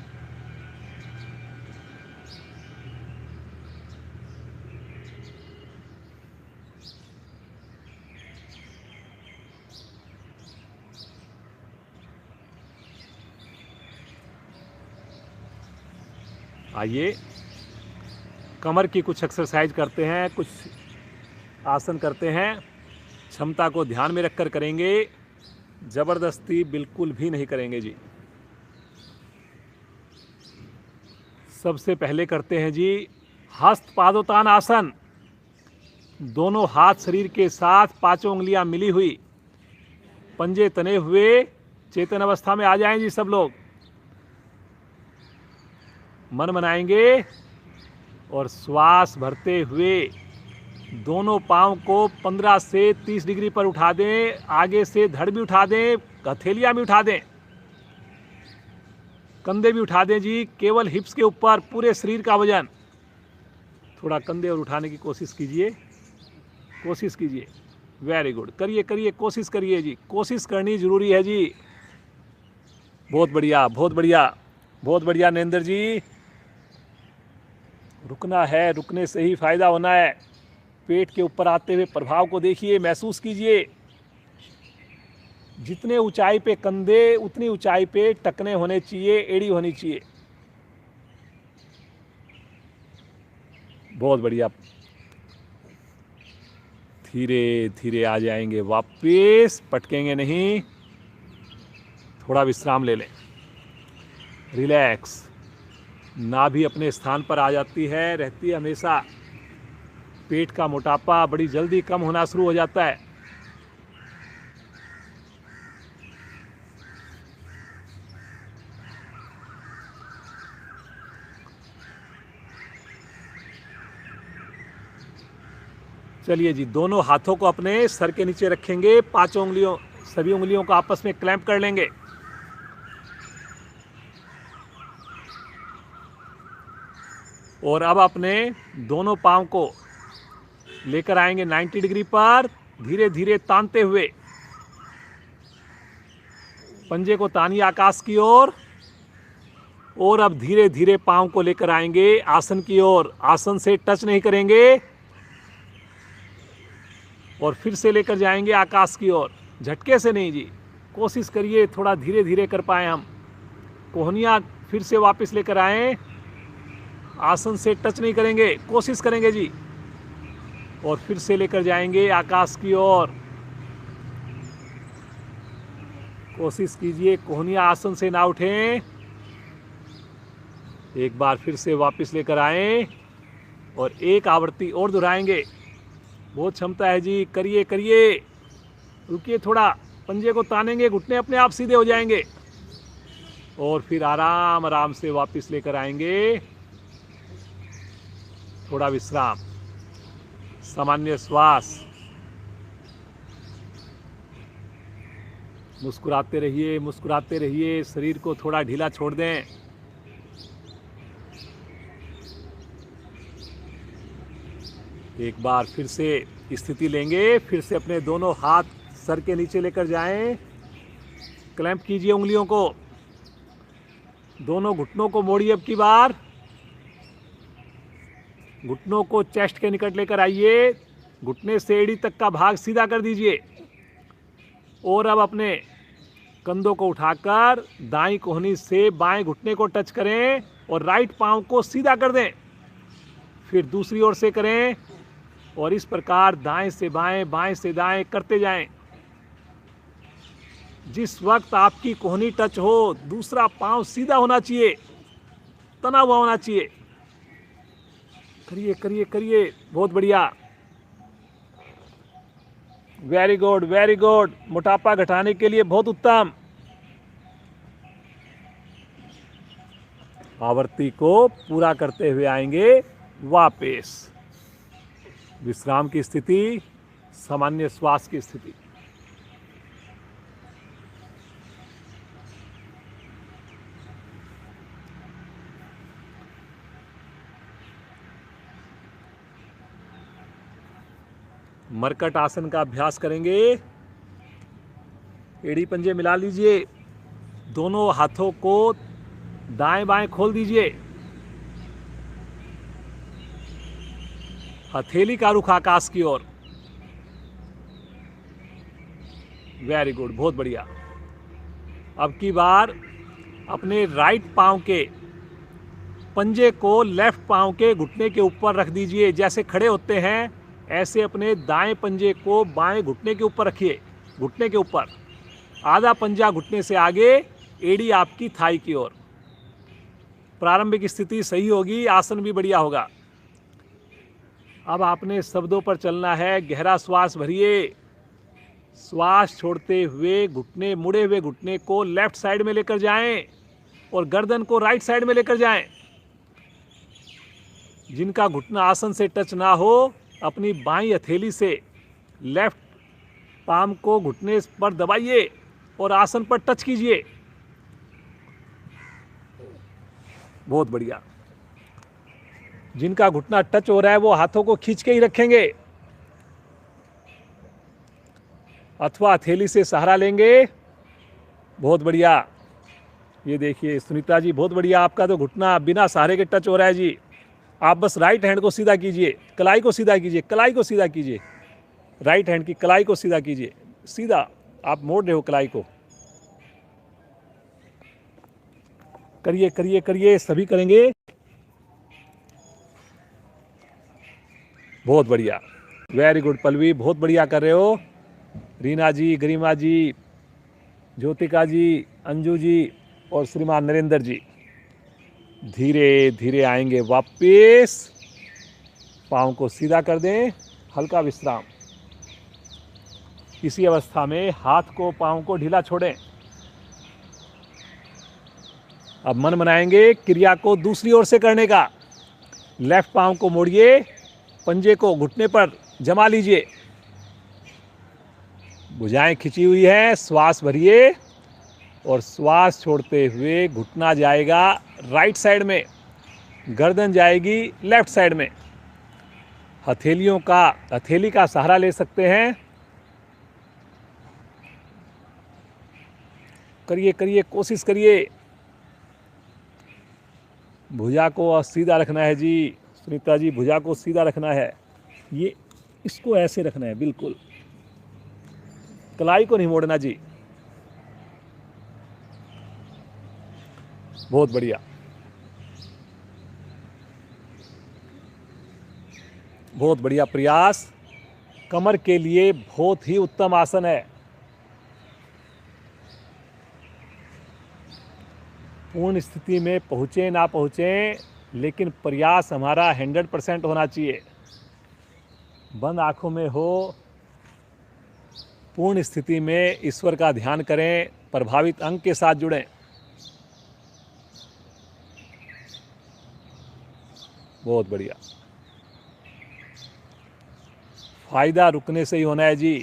A: आइए कमर की कुछ एक्सरसाइज करते हैं, कुछ आसन करते हैं। क्षमता को ध्यान में रखकर करेंगे, जबरदस्ती बिल्कुल भी नहीं करेंगे जी। सबसे पहले करते हैं जी हस्त पादोत्तान आसन। दोनों हाथ शरीर के साथ, पांचों उंगलियां मिली हुई, पंजे तने हुए, चेतन अवस्था में आ जाएं जी सब लोग। मन बनाएंगे और श्वास भरते हुए दोनों पांव को 15 से 30 डिग्री पर उठा दें। आगे से धड़ भी उठा दें, हथेलियां भी उठा दें। कंधे भी उठा दें जी, केवल हिप्स के ऊपर पूरे शरीर का वजन। थोड़ा कंधे और उठाने की कोशिश कीजिए, कोशिश कीजिए। वेरी गुड, करिए करिए, कोशिश करिए जी, कोशिश करनी जरूरी है जी। बहुत बढ़िया, बहुत बढ़िया, बहुत बढ़िया नरेंद्र जी। रुकना है, रुकने से ही फायदा होना है। पेट के ऊपर आते हुए प्रभाव को देखिए, महसूस कीजिए। जितने ऊंचाई पे कंधे उतनी ऊंचाई पे टकने होने चाहिए, एड़ी होनी चाहिए। बहुत बढ़िया। धीरे धीरे आ जाएंगे वापस, पटकेंगे नहीं। थोड़ा विश्राम ले लें, रिलैक्स। नाभि अपने स्थान पर आ जाती है, रहती है हमेशा। पेट का मोटापा बड़ी जल्दी कम होना शुरू हो जाता है। चलिए जी, दोनों हाथों को अपने सर के नीचे रखेंगे, पांचों उंगलियों, सभी उंगलियों को आपस में क्लैंप कर लेंगे। और अब अपने दोनों पांव को लेकर आएंगे 90 डिग्री पर, धीरे धीरे तानते हुए। पंजे को तानिए आकाश की ओर। और अब धीरे धीरे पांव को लेकर आएंगे आसन की ओर। आसन से टच नहीं करेंगे। और फिर से लेकर जाएंगे आकाश की ओर, झटके से नहीं जी। कोशिश करिए, थोड़ा धीरे धीरे कर पाए हम। कोहनियाँ फिर से वापस लेकर आए, आसन से टच नहीं करेंगे, कोशिश करेंगे जी। और फिर से लेकर जाएंगे आकाश की ओर। कोशिश कीजिए, कोहनियाँ आसन से ना उठें। एक बार फिर से वापस लेकर आए और एक आवृत्ति और दोहराएंगे। बहुत क्षमता है जी, करिए करिए। रुकिए थोड़ा, पंजे को तानेंगे, घुटने अपने आप सीधे हो जाएंगे। और फिर आराम आराम से वापस लेकर आएंगे। थोड़ा विश्राम, सामान्य श्वास। मुस्कुराते रहिए, मुस्कुराते रहिए। शरीर को थोड़ा ढीला छोड़ दें। एक बार फिर से स्थिति लेंगे। फिर से अपने दोनों हाथ सर के नीचे लेकर जाएं। क्लैंप कीजिए उंगलियों को। दोनों घुटनों को मोड़िए। अब की बार घुटनों को चेस्ट के निकट लेकर आइए। घुटने से एड़ी तक का भाग सीधा कर दीजिए। और अब अपने कंधों को उठाकर दाईं कोहनी से बाएं घुटने को टच करें और राइट पांव को सीधा कर दें। फिर दूसरी ओर से करें और इस प्रकार दाएं से बाएं, बाएं से दाएं करते जाएं। जिस वक्त आपकी कोहनी टच हो, दूसरा पांव सीधा होना चाहिए, तना हुआ होना चाहिए। करिए करिए करिए, बहुत बढ़िया, वेरी गुड वेरी गुड। मोटापा घटाने के लिए बहुत उत्तम। आवृत्ति को पूरा करते हुए आएंगे वापस। विश्राम की स्थिति, सामान्य श्वास की स्थिति। मरकट आसन का अभ्यास करेंगे। एड़ी पंजे मिला लीजिए। दोनों हाथों को दाएं बाएं खोल दीजिए। हथेली का रुख आकाश की ओर। वेरी गुड, बहुत बढ़िया। अब की बार अपने राइट पांव के पंजे को लेफ्ट पांव के घुटने के ऊपर रख दीजिए। जैसे खड़े होते हैं ऐसे अपने दाएं पंजे को बाएं घुटने के ऊपर रखिए। घुटने के ऊपर, आधा पंजा घुटने से आगे, एड़ी आपकी थाई की ओर। प्रारंभिक स्थिति सही होगी, आसन भी बढ़िया होगा। अब आपने शब्दों पर चलना है। गहरा श्वास भरिए। श्वास छोड़ते हुए घुटने, मुड़े हुए घुटने को लेफ्ट साइड में लेकर जाएं और गर्दन को राइट साइड में लेकर जाएं। जिनका घुटना आसन से टच ना हो, अपनी बाईं हथेली से लेफ्ट पाम को घुटने पर दबाइए और आसन पर टच कीजिए। बहुत बढ़िया। जिनका घुटना टच हो रहा है वो हाथों को खींच के ही रखेंगे अथवा हथेली से सहारा लेंगे। बहुत बढ़िया। ये देखिए सुनीता जी, बहुत बढ़िया। आपका तो घुटना बिना सहारे के टच हो रहा है जी। आप बस राइट हैंड को सीधा कीजिए, कलाई को सीधा कीजिए, कलाई को सीधा कीजिए, राइट हैंड की कलाई को सीधा कीजिए, सीधा। आप मोड़ रहे हो कलाई को। करिए करिए करिए, सभी करेंगे। बहुत बढ़िया, वेरी गुड पल्लवी, बहुत बढ़िया कर रहे हो। रीना जी, गरिमा जी, ज्योतिका जी, अंजू जी और श्रीमान नरेंद्र जी, धीरे धीरे आएंगे वापस। पाँव को सीधा कर दें, हल्का विश्राम। इसी अवस्था में हाथ को, पाँव को ढीला छोड़ें। अब मन बनाएंगे क्रिया को दूसरी ओर से करने का। लेफ्ट पाँव को मोड़िए, पंजे को घुटने पर जमा लीजिए, भुजाएं खिंची हुई है, श्वास भरिए और श्वास छोड़ते हुए घुटना जाएगा राइट साइड में, गर्दन जाएगी लेफ्ट साइड में। हथेली का सहारा ले सकते हैं। करिए करिए, कोशिश करिए। भुजा को सीधा रखना है जी। सुनीता जी, भुजा को सीधा रखना है। ये इसको ऐसे रखना है, बिल्कुल। कलाई को नहीं मोड़ना जी। बहुत बढ़िया, बहुत बढ़िया प्रयास। कमर के लिए बहुत ही उत्तम आसन है। पूर्ण स्थिति में पहुँचे ना पहुँचे, लेकिन प्रयास हमारा 100% होना चाहिए। बंद आँखों में हो, पूर्ण स्थिति में ईश्वर का ध्यान करें, प्रभावित अंग के साथ जुड़ें। बहुत बढ़िया। फायदा रुकने से ही होना है जी।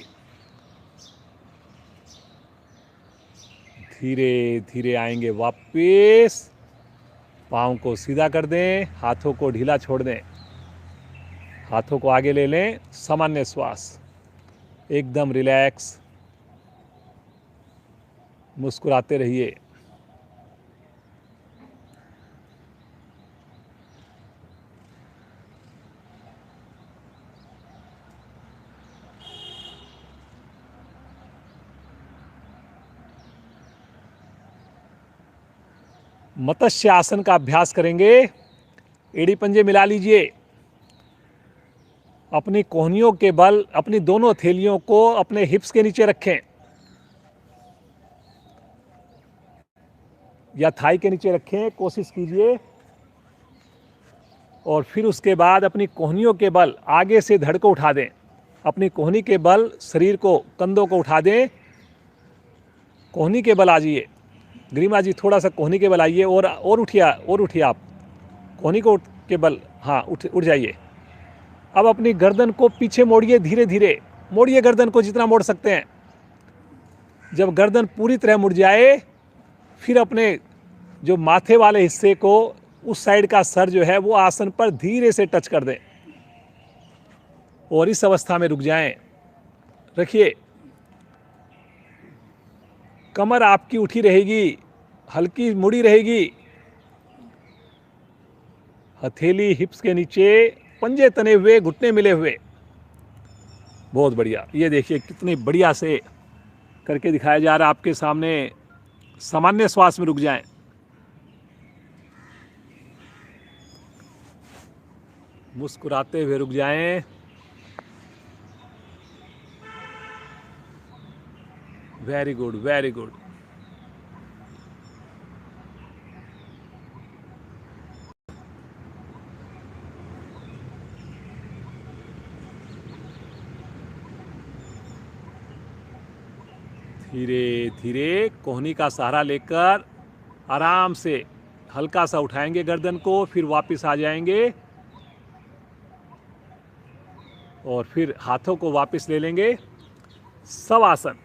A: धीरे धीरे आएंगे वापस। पाँव को सीधा कर दें, हाथों को ढीला छोड़ दें, हाथों को आगे ले लें। सामान्य श्वास, एकदम रिलैक्स। मुस्कुराते रहिए। मत्स्य आसन का अभ्यास करेंगे। एड़ी पंजे मिला लीजिए। अपनी कोहनियों के बल अपनी दोनों हथेलियों को अपने हिप्स के नीचे रखें या थाई के नीचे रखें, कोशिश कीजिए। और फिर उसके बाद अपनी कोहनियों के बल आगे से धड़ को उठा दें। अपनी कोहनी के बल शरीर को, कंधों को उठा दें। कोहनी के बल आ जाइए। गरिमा जी, थोड़ा सा कोहनी के बल आइए और उठिए आप। कोहनी को के बल, हाँ, उठ जाइए। अब अपनी गर्दन को पीछे मोड़िए, धीरे धीरे मोड़िए गर्दन को जितना मोड़ सकते हैं। जब गर्दन पूरी तरह मुड़ जाए, फिर अपने जो माथे वाले हिस्से को, उस साइड का सर जो है वो आसन पर धीरे से टच कर दें और इस अवस्था में रुक जाएं। रखिए। कमर आपकी उठी रहेगी, हल्की मुड़ी रहेगी। हथेली हिप्स के नीचे, पंजे तने हुए, घुटने मिले हुए। बहुत बढ़िया। ये देखिए कितनी बढ़िया से करके दिखाया जा रहा है आपके सामने। सामान्य श्वास में रुक जाएं। मुस्कुराते हुए रुक जाएं। Very good, very good. धीरे धीरे कोहनी का सहारा लेकर आराम से हल्का सा उठाएंगे गर्दन को, फिर वापस आ जाएंगे और फिर हाथों को वापस ले लेंगे। शवासन,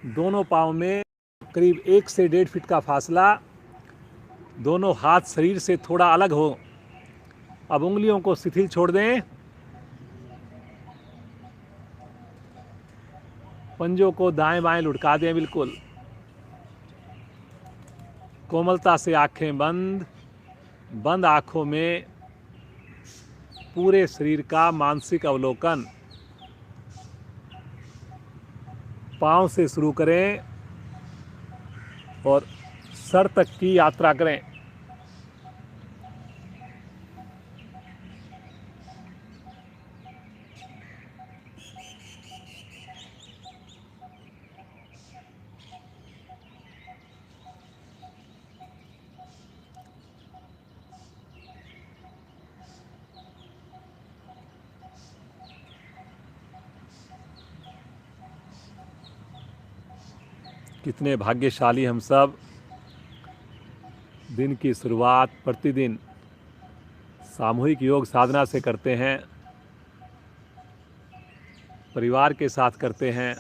A: दोनों पाँव में करीब 1 से 1.5 फीट का फासला। दोनों हाथ शरीर से थोड़ा अलग हो। अब उंगलियों को शिथिल छोड़ दें, पंजों को दाएं बाएं लुढ़का दें बिल्कुल। कोमलता से आंखें बंद। बंद आंखों में पूरे शरीर का मानसिक अवलोकन। पांव से शुरू करें और सर तक की यात्रा करें। कितने भाग्यशाली हम सब, दिन की शुरुआत प्रतिदिन सामूहिक योग साधना से करते हैं, परिवार के साथ करते हैं।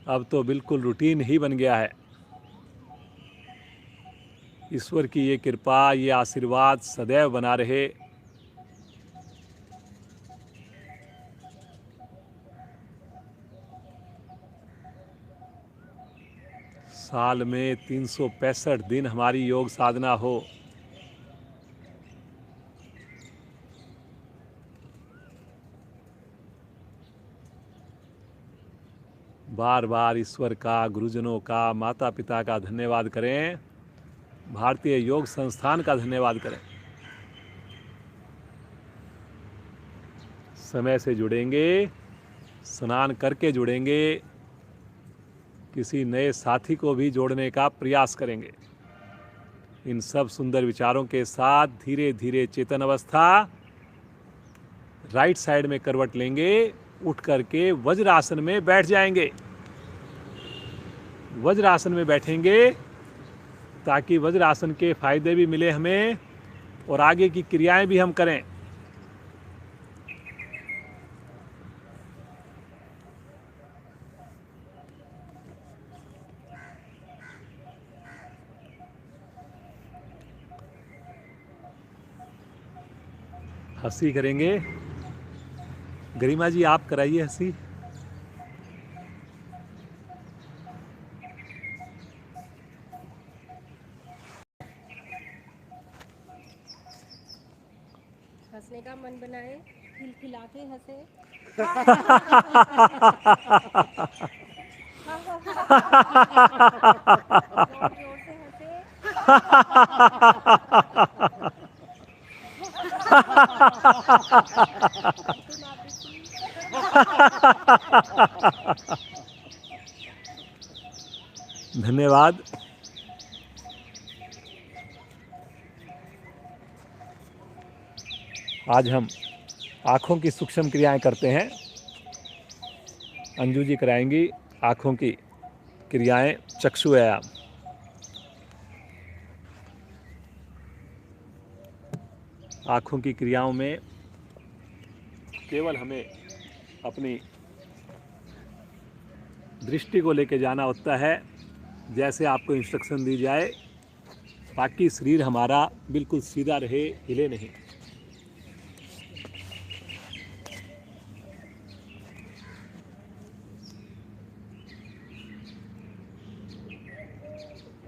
A: अब तो बिल्कुल रूटीन ही बन गया है। ईश्वर की ये कृपा, ये आशीर्वाद सदैव बना रहे। साल में 365 दिन हमारी योग साधना हो। बार बार ईश्वर का, गुरुजनों का, माता पिता का धन्यवाद करें। भारतीय योग संस्थान का धन्यवाद करें। समय से जुड़ेंगे, स्नान करके जुड़ेंगे, किसी नए साथी को भी जोड़ने का प्रयास करेंगे। इन सब सुंदर विचारों के साथ धीरे धीरे चेतन अवस्था, राइट साइड में करवट लेंगे, उठ करके वज्रासन में बैठ जाएंगे। वज्रासन में बैठेंगे ताकि वज्रासन के फायदे भी मिले हमें और आगे की क्रियाएं भी हम करें। हंसी करेंगे। गरिमा जी आप कराइए हंसी।
C: हंसने का मन बनाए, खिलखिला के हंसे। जोर जोर से हंसे। पिटी ना पिटी।
A: धन्यवाद। आज हम आँखों की सूक्ष्म क्रियाएं करते हैं। अंजू जी कराएंगी आँखों की क्रियाएं, चक्षु व्यायाम। आँखों की क्रियाओं में केवल हमें अपनी दृष्टि को लेकर जाना होता है, जैसे आपको इंस्ट्रक्शन दी जाए। बाकी शरीर हमारा बिल्कुल सीधा रहे, हिले नहीं।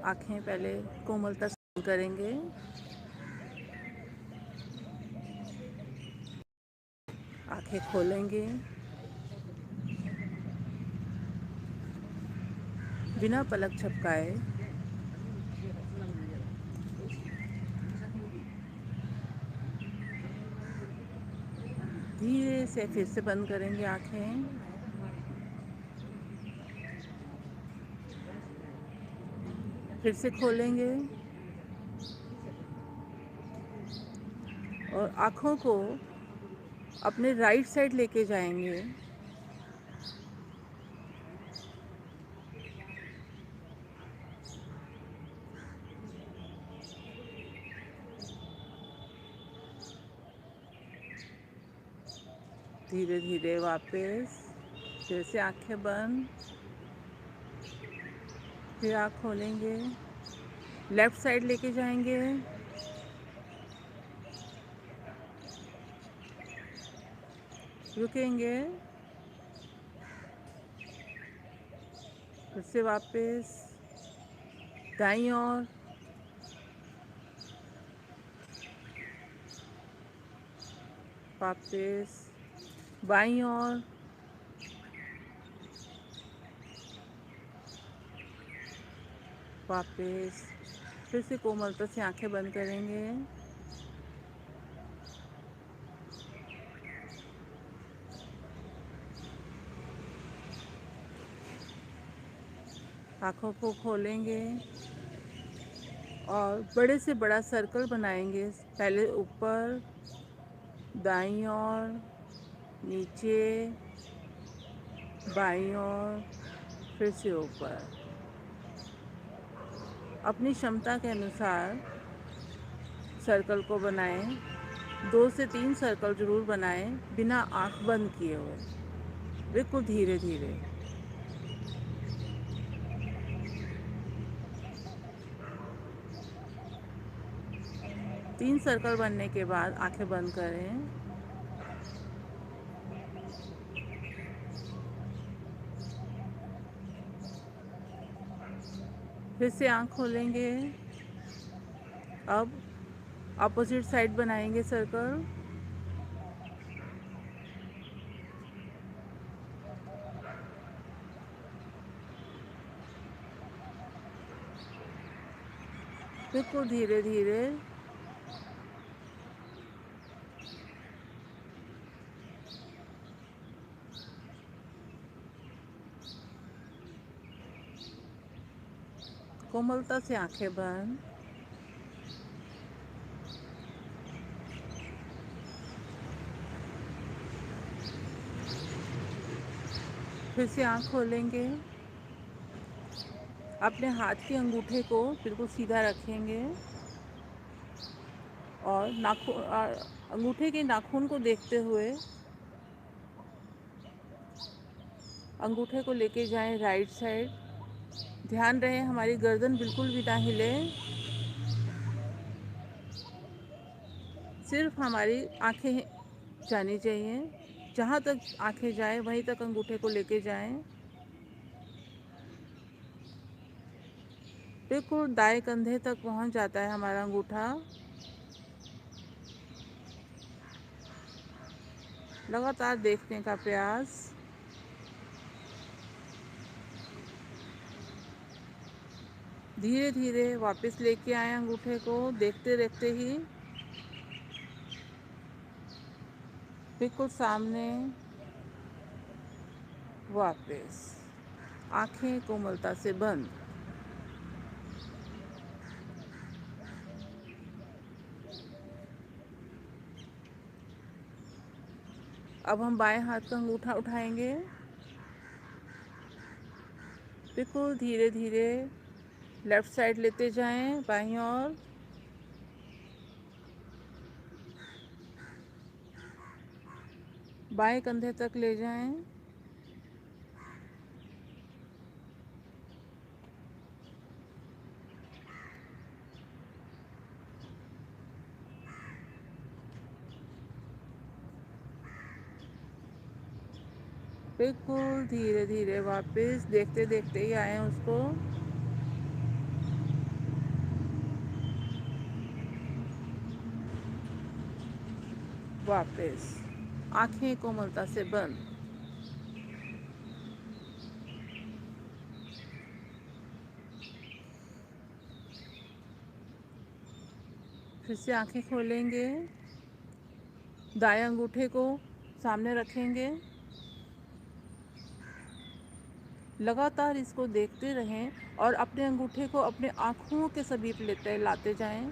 D: आँखें पहले कोमलता से करेंगे। आँखें खोलेंगे, बिना पलक झपकाए। धीरे से फिर से बंद करेंगे आँखें। फिर से खोलेंगे और आँखों को अपने राइट साइड लेके जाएंगे। धीरे धीरे वापस फिर से आँखें बंद। फिर आँख खोलेंगे, लेफ़्ट साइड लेके जाएंगे, रुकेंगे, फिर से वापस दाईं ओर, वापस बाईं ओर, वापस। फिर से कोमलता से आंखें बंद करेंगे, आँखों को खोलेंगे और बड़े से बड़ा सर्कल बनाएंगे। पहले ऊपर, दाईं ओर, नीचे, बाईं ओर, फिर से ऊपर। अपनी क्षमता के अनुसार सर्कल को बनाएं। 2 से 3 सर्कल जरूर बनाएं बिना आँख बंद किए हुए, बिल्कुल धीरे धीरे। तीन सर्कल बनने के बाद आंखें बंद करें। फिर से आँख खोलेंगे। अब अपोजिट साइड बनाएंगे सर्कल। बिल्कुल धीरे धीरे। कोमलता से आंखें बंद। फिर से आँख खोलेंगे। अपने हाथ के अंगूठे को बिल्कुल सीधा रखेंगे और अंगूठे के नाखून को देखते हुए अंगूठे को लेके जाएं राइट साइड। ध्यान रहे हमारी गर्दन बिल्कुल भी ना हिले, सिर्फ हमारी आंखें जानी चाहिए। जहाँ तक आंखें जाएं वहीं तक अंगूठे को लेके जाएं। बिल्कुल दाएं कंधे तक पहुंच जाता है हमारा अंगूठा। लगातार देखने का प्रयास। धीरे धीरे वापस लेके आए अंगूठे को, देखते देखते ही बिल्कुल सामने। वापस आंखें कोमलता से बंद। अब हम बाएं हाथ का अंगूठा उठाएंगे। बिल्कुल धीरे धीरे लेफ्ट साइड लेते जाएं, बाईं ओर। बाएं कंधे तक ले जाएं। बिल्कुल धीरे धीरे वापस देखते देखते ही आए उसको। वापस आंखें कोमलता से बंद। फिर से आंखें खोलेंगे। दाएं अंगूठे को सामने रखेंगे। लगातार इसको देखते रहें और अपने अंगूठे को अपने आँखों के समीप लेते लाते जाएं।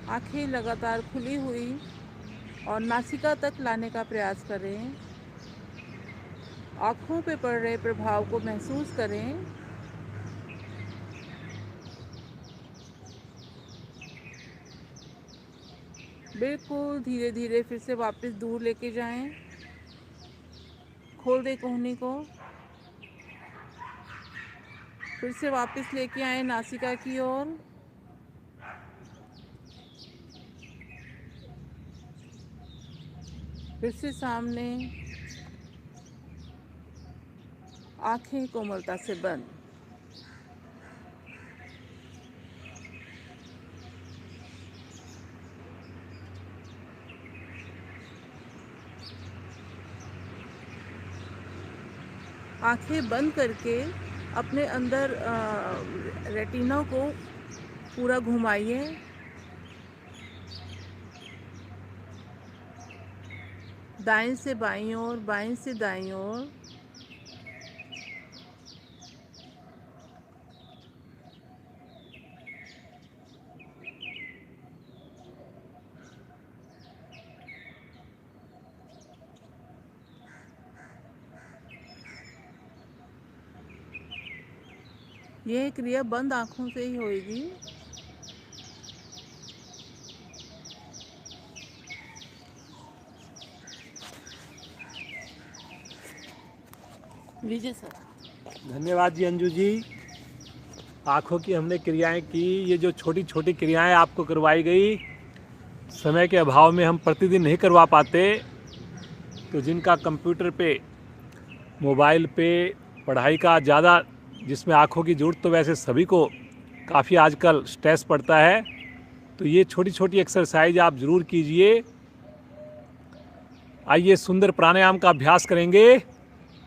D: आंखें लगातार खुली हुई और नासिका तक लाने का प्रयास करें। आँखों पे पड़ रहे प्रभाव को महसूस करें। बिल्कुल धीरे धीरे फिर से वापस दूर लेके जाएं। खोल दे कोहनी को। फिर से वापस लेके आए नासिका की ओर। फिर से सामने, आंखें कोमलता से बंद। आंखें बंद करके अपने अंदर रेटिना को पूरा घुमाइए। दाएं से बाईं ओर, बाएं से दाईं ओर। यह क्रिया बंद आंखों से ही होगी। लीजिए सर।
A: धन्यवाद जी अंजू जी। आँखों की हमने क्रियाएं की, ये जो छोटी छोटी क्रियाएं आपको करवाई गई, समय के अभाव में हम प्रतिदिन नहीं करवा पाते, तो जिनका कंप्यूटर पे, मोबाइल पे पढ़ाई का ज़्यादा, जिसमें आँखों की जरूरत तो वैसे सभी को काफ़ी आजकल स्ट्रेस पड़ता है, तो ये छोटी छोटी एक्सरसाइज आप ज़रूर कीजिए। आइए सुंदर प्राणायाम का अभ्यास करेंगे।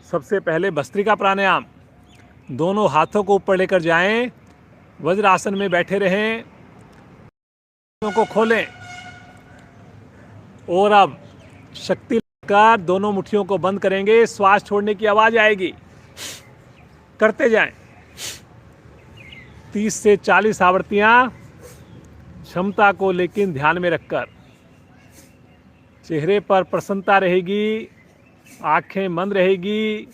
A: सबसे पहले भस्त्रिका प्राणायाम। दोनों हाथों को ऊपर लेकर जाएं, वज्रासन में बैठे रहें, को खोलें और अब शक्ति लगाकर दोनों मुट्ठियों को बंद करेंगे। श्वास छोड़ने की आवाज आएगी, करते जाएं। 30 से 40 आवृत्तियां, क्षमता को लेकिन ध्यान में रखकर। चेहरे पर प्रसन्नता रहेगी, आंखें बंद रहेगी,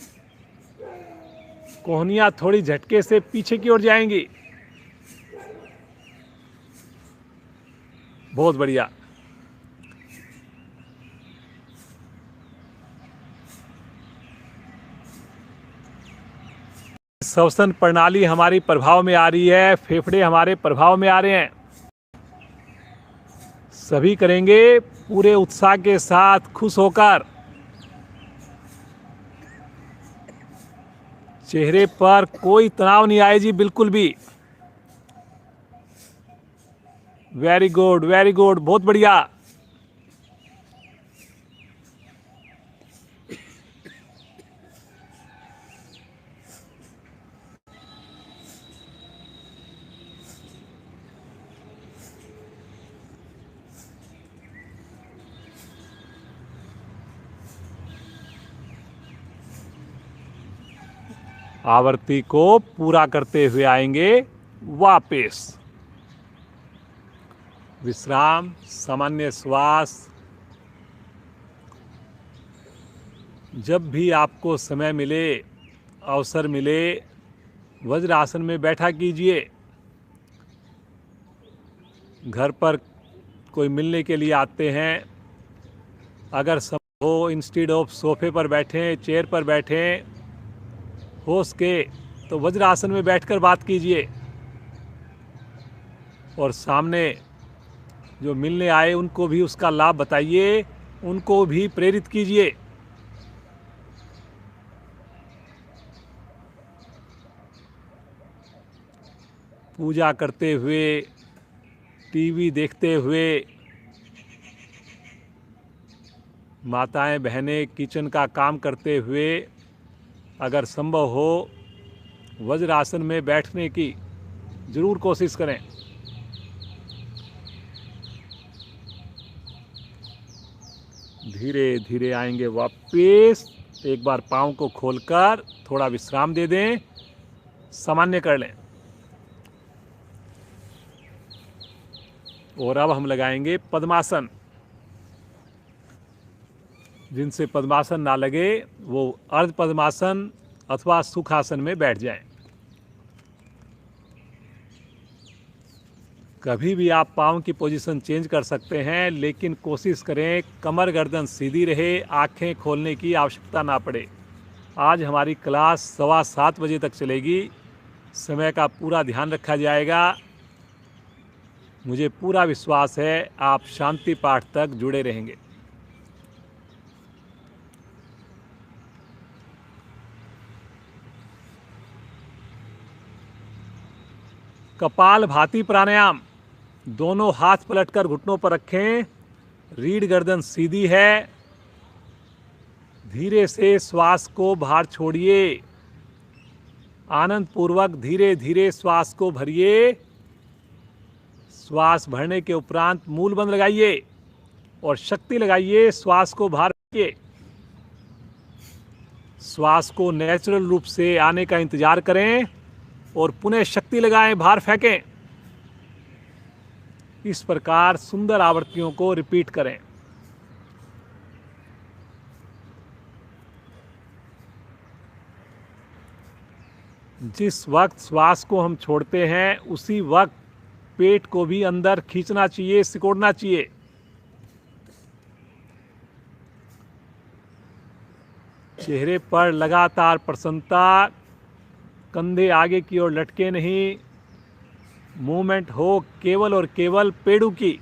A: कोहनियां थोड़ी झटके से पीछे की ओर जाएंगी। बहुत बढ़िया। श्वसन प्रणाली हमारी प्रभाव में आ रही है, फेफड़े हमारे प्रभाव में आ रहे हैं। सभी करेंगे पूरे उत्साह के साथ, खुश होकर। चेहरे पर कोई तनाव नहीं आए जी, बिल्कुल भी। वेरी गुड, वेरी गुड, बहुत बढ़िया। आवृत्ति को पूरा करते हुए आएंगे वापस। विश्राम, सामान्य श्वास। जब भी आपको समय मिले, अवसर मिले, वज्रासन में बैठा कीजिए। घर पर कोई मिलने के लिए आते हैं, अगर संभव हो इंस्टेड ऑफ सोफे पर बैठें, चेयर पर बैठें, हो सके तो वज्रासन में बैठकर बात कीजिए। और सामने जो मिलने आए उनको भी उसका लाभ बताइए, उनको भी प्रेरित कीजिए। पूजा करते हुए, टीवी देखते हुए, माताएं बहनें किचन का काम करते हुए, अगर संभव हो वज्रासन में बैठने की जरूर कोशिश करें। धीरे धीरे आएंगे वापस। एक बार पाँव को खोलकर थोड़ा विश्राम दे दें, सामान्य कर लें। और अब हम लगाएंगे पद्मासन। जिनसे पद्मासन ना लगे वो अर्ध पद्मासन अथवा सुखासन में बैठ जाएं। कभी भी आप पाँव की पोजीशन चेंज कर सकते हैं, लेकिन कोशिश करें कमर गर्दन सीधी रहे, आंखें खोलने की आवश्यकता ना पड़े। आज हमारी क्लास 7:15 बजे तक चलेगी। समय का पूरा ध्यान रखा जाएगा। मुझे पूरा विश्वास है आप शांति पाठ तक जुड़े रहेंगे। कपाल भाती प्राणायाम। दोनों हाथ पलटकर घुटनों पर रखें। रीढ़ गर्दन सीधी है। धीरे से श्वास को बाहर छोड़िए। आनंद पूर्वक धीरे धीरे श्वास को भरिए। श्वास भरने के उपरांत मूल बंद लगाइए और शक्ति लगाइए। श्वास को बाहर रखिए। श्वास को नेचुरल रूप से आने का इंतजार करें और पुनः शक्ति लगाएं, बाहर फेंकें। इस प्रकार सुंदर आवृत्तियों को रिपीट करें। जिस वक्त श्वास को हम छोड़ते हैं उसी वक्त पेट को भी अंदर खींचना चाहिए, सिकोड़ना चाहिए। चेहरे पर लगातार प्रसन्नता। कंधे आगे की ओर लटके नहीं। मूवमेंट हो केवल और केवल पेड़ों की।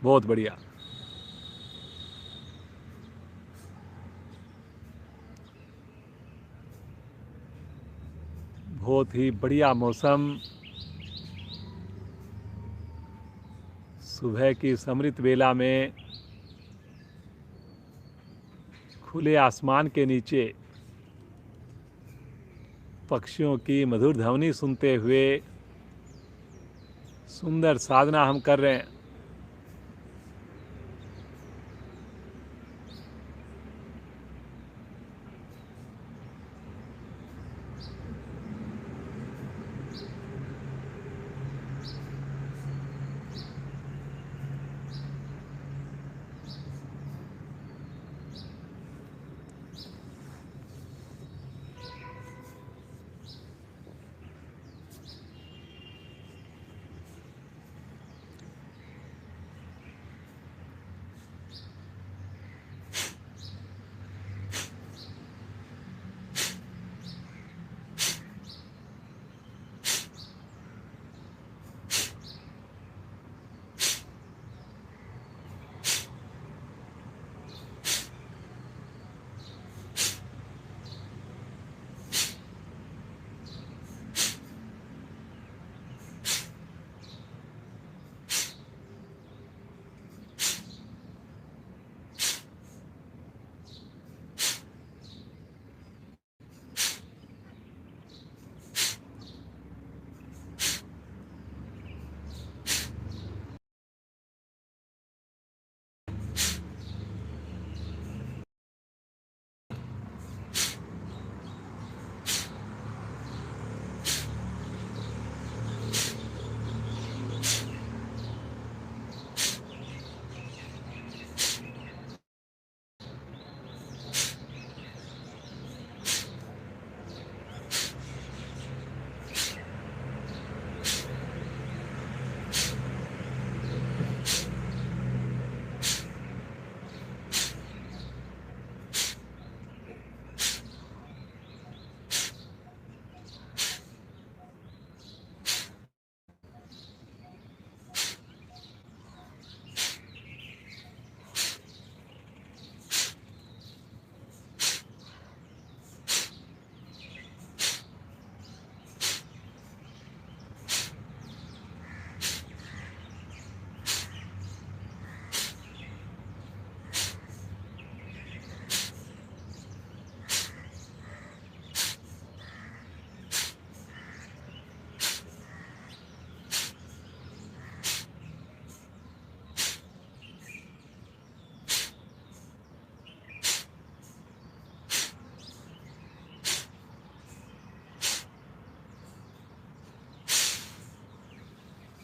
A: बहुत बढ़िया। बहुत ही बढ़िया मौसम। सुबह की समृत वेला में खुले आसमान के नीचे पक्षियों की मधुर ध्वनि सुनते हुए सुंदर साधना हम कर रहे हैं।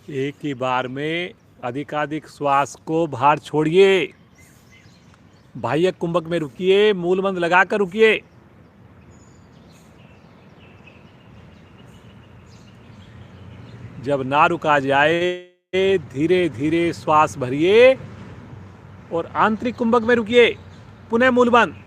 A: एक ही बार में अधिकाधिक श्वास को बाहर छोड़िए। बाह्य कुंभक में रुकिए, मूल बंद लगाकर रुकिए। जब ना रुका जाए धीरे धीरे श्वास भरिए और आंतरिक कुंभक में रुकिए। पुनः मूलबंध।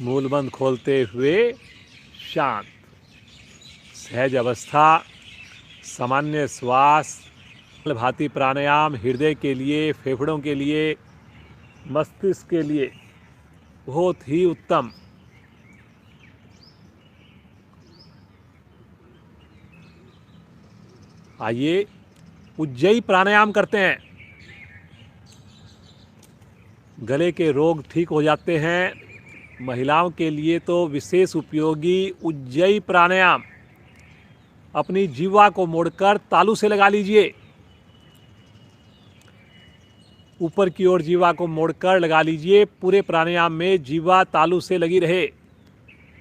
A: मूलबंध खोलते हुए शांत सहज अवस्था, सामान्य श्वास, भांति प्राणायाम हृदय के लिए, फेफड़ों के लिए, मस्तिष्क के लिए बहुत ही उत्तम। आइए उज्जयी प्राणायाम करते हैं। गले के रोग ठीक हो जाते हैं। महिलाओं के लिए तो विशेष उपयोगी उज्जयी प्राणायाम। अपनी जीवा को मोड़कर तालू से लगा लीजिए। ऊपर की ओर जीवा को मोड़कर लगा लीजिए। पूरे प्राणायाम में जीवा तालू से लगी रहे।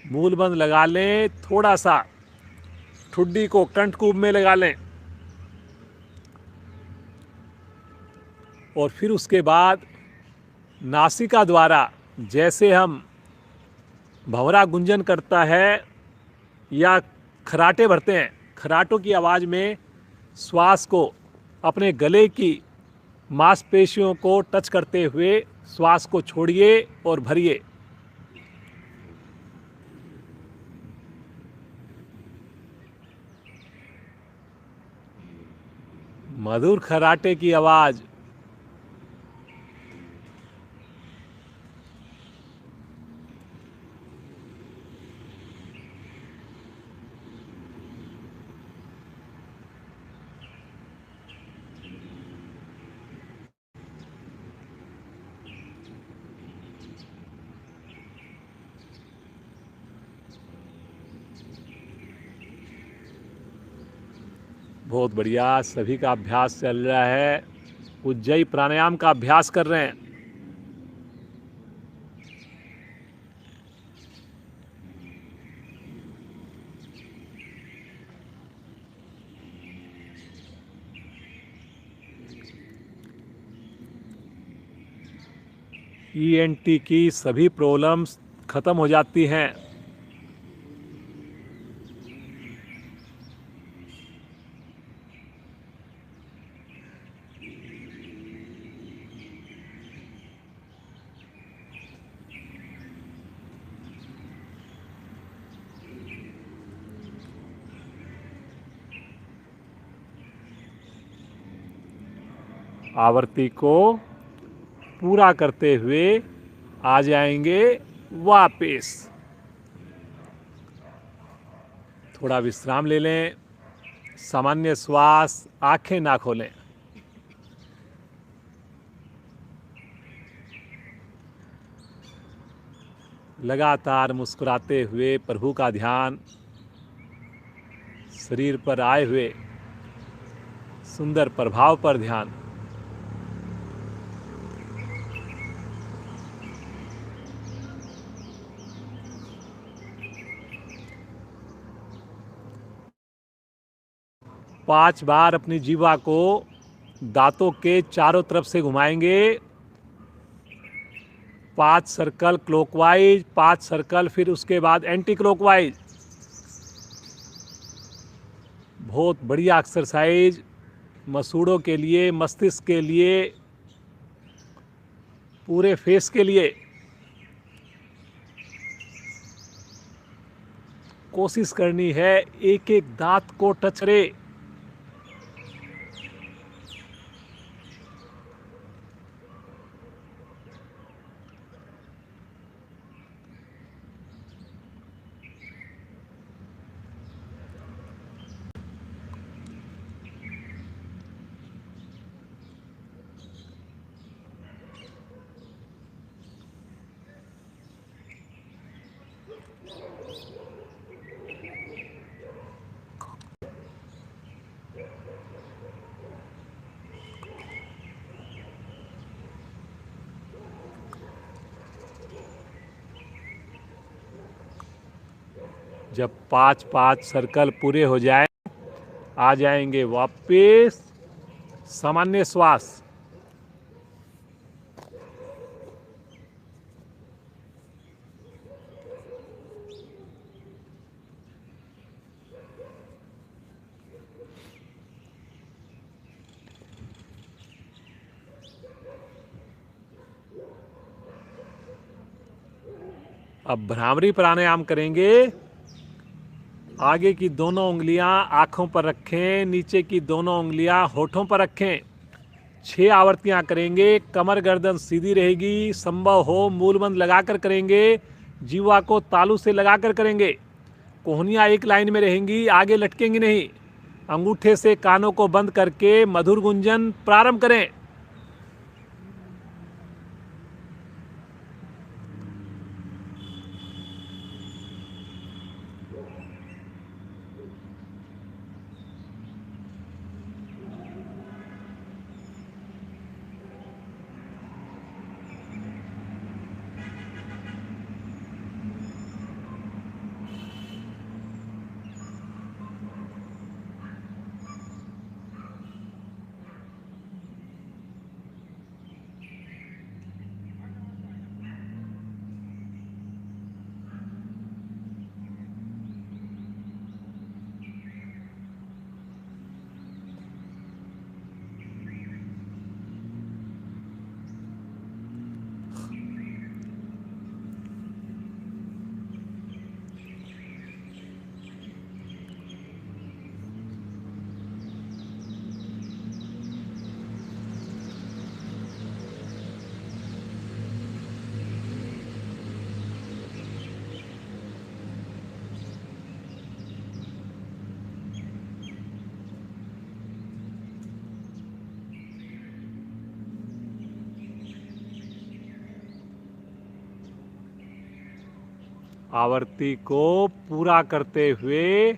A: मूलबंध लगा लें। थोड़ा सा ठुड्डी को कंठकूप में लगा लें और फिर उसके बाद नासिका द्वारा, जैसे हम भंवरा गुंजन करता है या खराटे भरते हैं, खराटों की आवाज़ में श्वास को अपने गले की मांसपेशियों को टच करते हुए श्वास को छोड़िए और भरिए। मधुर खराटे की आवाज़। बहुत बढ़िया। सभी का अभ्यास चल रहा है। उज्जयी प्राणायाम का अभ्यास कर रहे हैं। ENT की सभी प्रॉब्लम्स खत्म हो जाती हैं। आवृत्ति को पूरा करते हुए आ जाएंगे वापस। थोड़ा विश्राम ले लें। सामान्य श्वास, आंखें ना खोलें। लगातार मुस्कुराते हुए प्रभु का ध्यान शरीर पर आए हुए सुंदर प्रभाव पर ध्यान। पांच बार अपनी जीवा को दांतों के चारों तरफ से घुमाएंगे। 5 सर्कल क्लॉकवाइज, 5 सर्कल फिर उसके बाद एंटी क्लॉकवाइज। बहुत बढ़िया एक्सरसाइज मसूड़ों के लिए, मस्तिष्क के लिए, पूरे फेस के लिए। कोशिश करनी है एक एक दांत को टच करे। जब 5 सर्कल पूरे हो जाए, आ जाएंगे वापस सामान्य श्वास। अब भ्रामरी प्राणायाम करेंगे। आगे की दोनों उंगलियां आंखों पर रखें, नीचे की दोनों उंगलियां होठों पर रखें। 6 आवर्तियां करेंगे। कमर गर्दन सीधी रहेगी। संभव हो मूलबंद लगाकर करेंगे। जीवा को तालू से लगाकर करेंगे। कोहनियां एक लाइन में रहेंगी, आगे लटकेंगी नहीं। अंगूठे से कानों को बंद करके मधुर गुंजन प्रारंभ करें। आवर्ती को पूरा करते हुए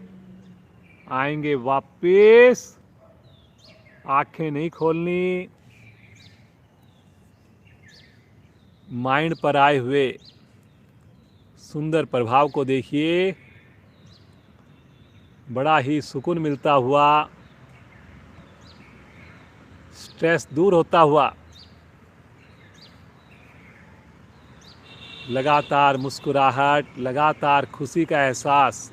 A: आएंगे वापस। आंखें नहीं खोलनी। माइंड पर आए हुए सुंदर प्रभाव को देखिए। बड़ा ही सुकून मिलता हुआ, स्ट्रेस दूर होता हुआ, लगातार मुस्कुराहट, लगातार खुशी का एहसास।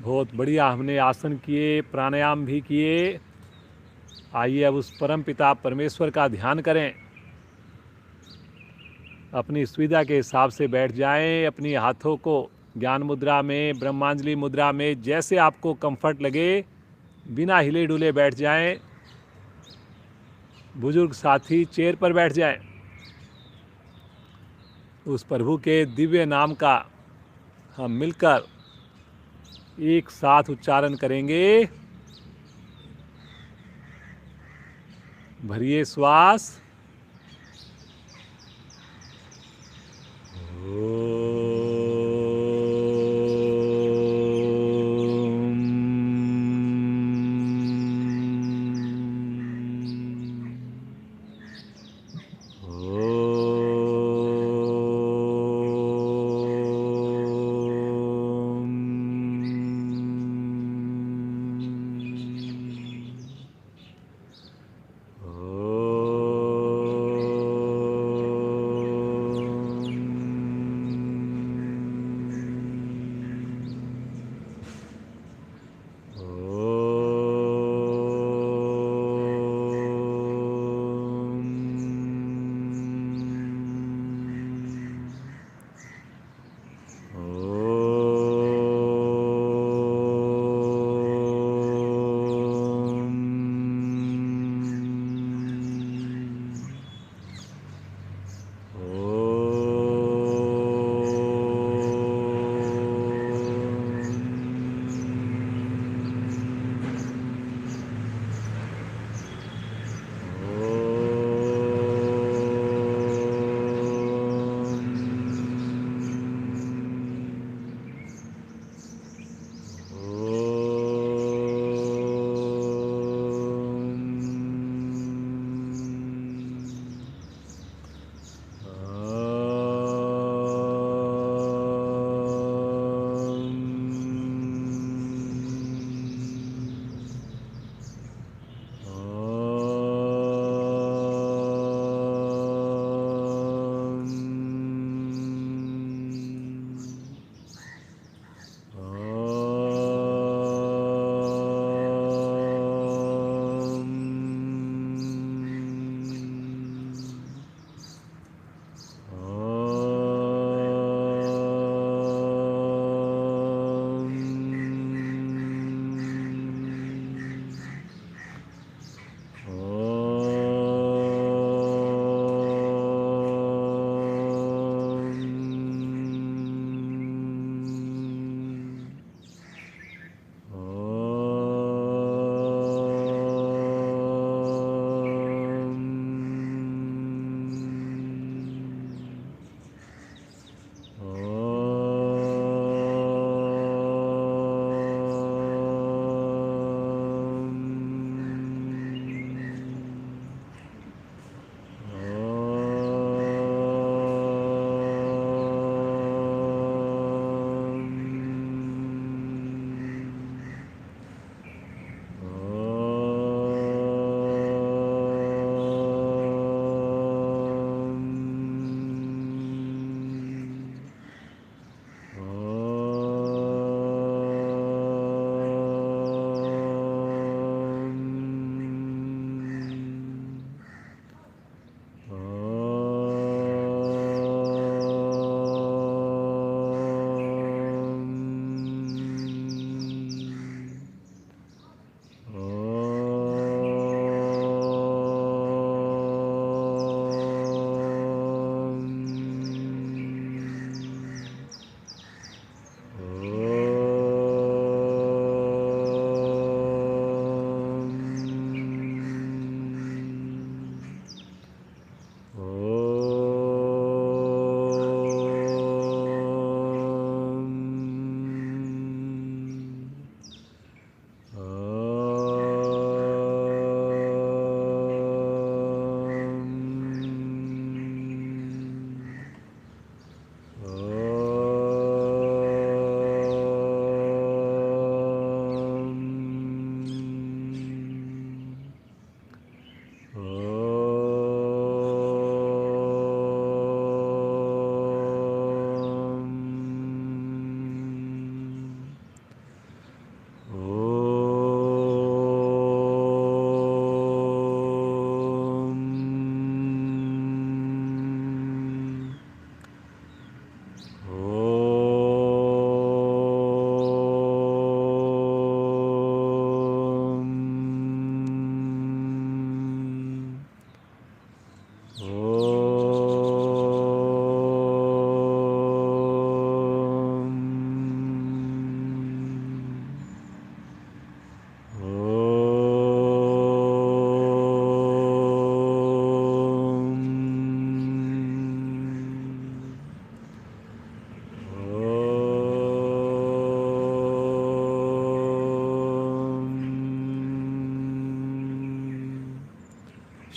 A: बहुत बढ़िया हमने आसन किए, प्राणायाम भी किए। आइए अब उस परम पिता परमेश्वर का ध्यान करें। अपनी सुविधा के हिसाब से बैठ जाएं। अपनी हाथों को ज्ञान मुद्रा में, ब्रह्मांजलि मुद्रा में, जैसे आपको कंफर्ट लगे बिना हिले डुले बैठ जाएं। बुजुर्ग साथी चेयर पर बैठ जाएं। उस प्रभु के दिव्य नाम का हम मिलकर एक साथ उच्चारण करेंगे। भरिए श्वास।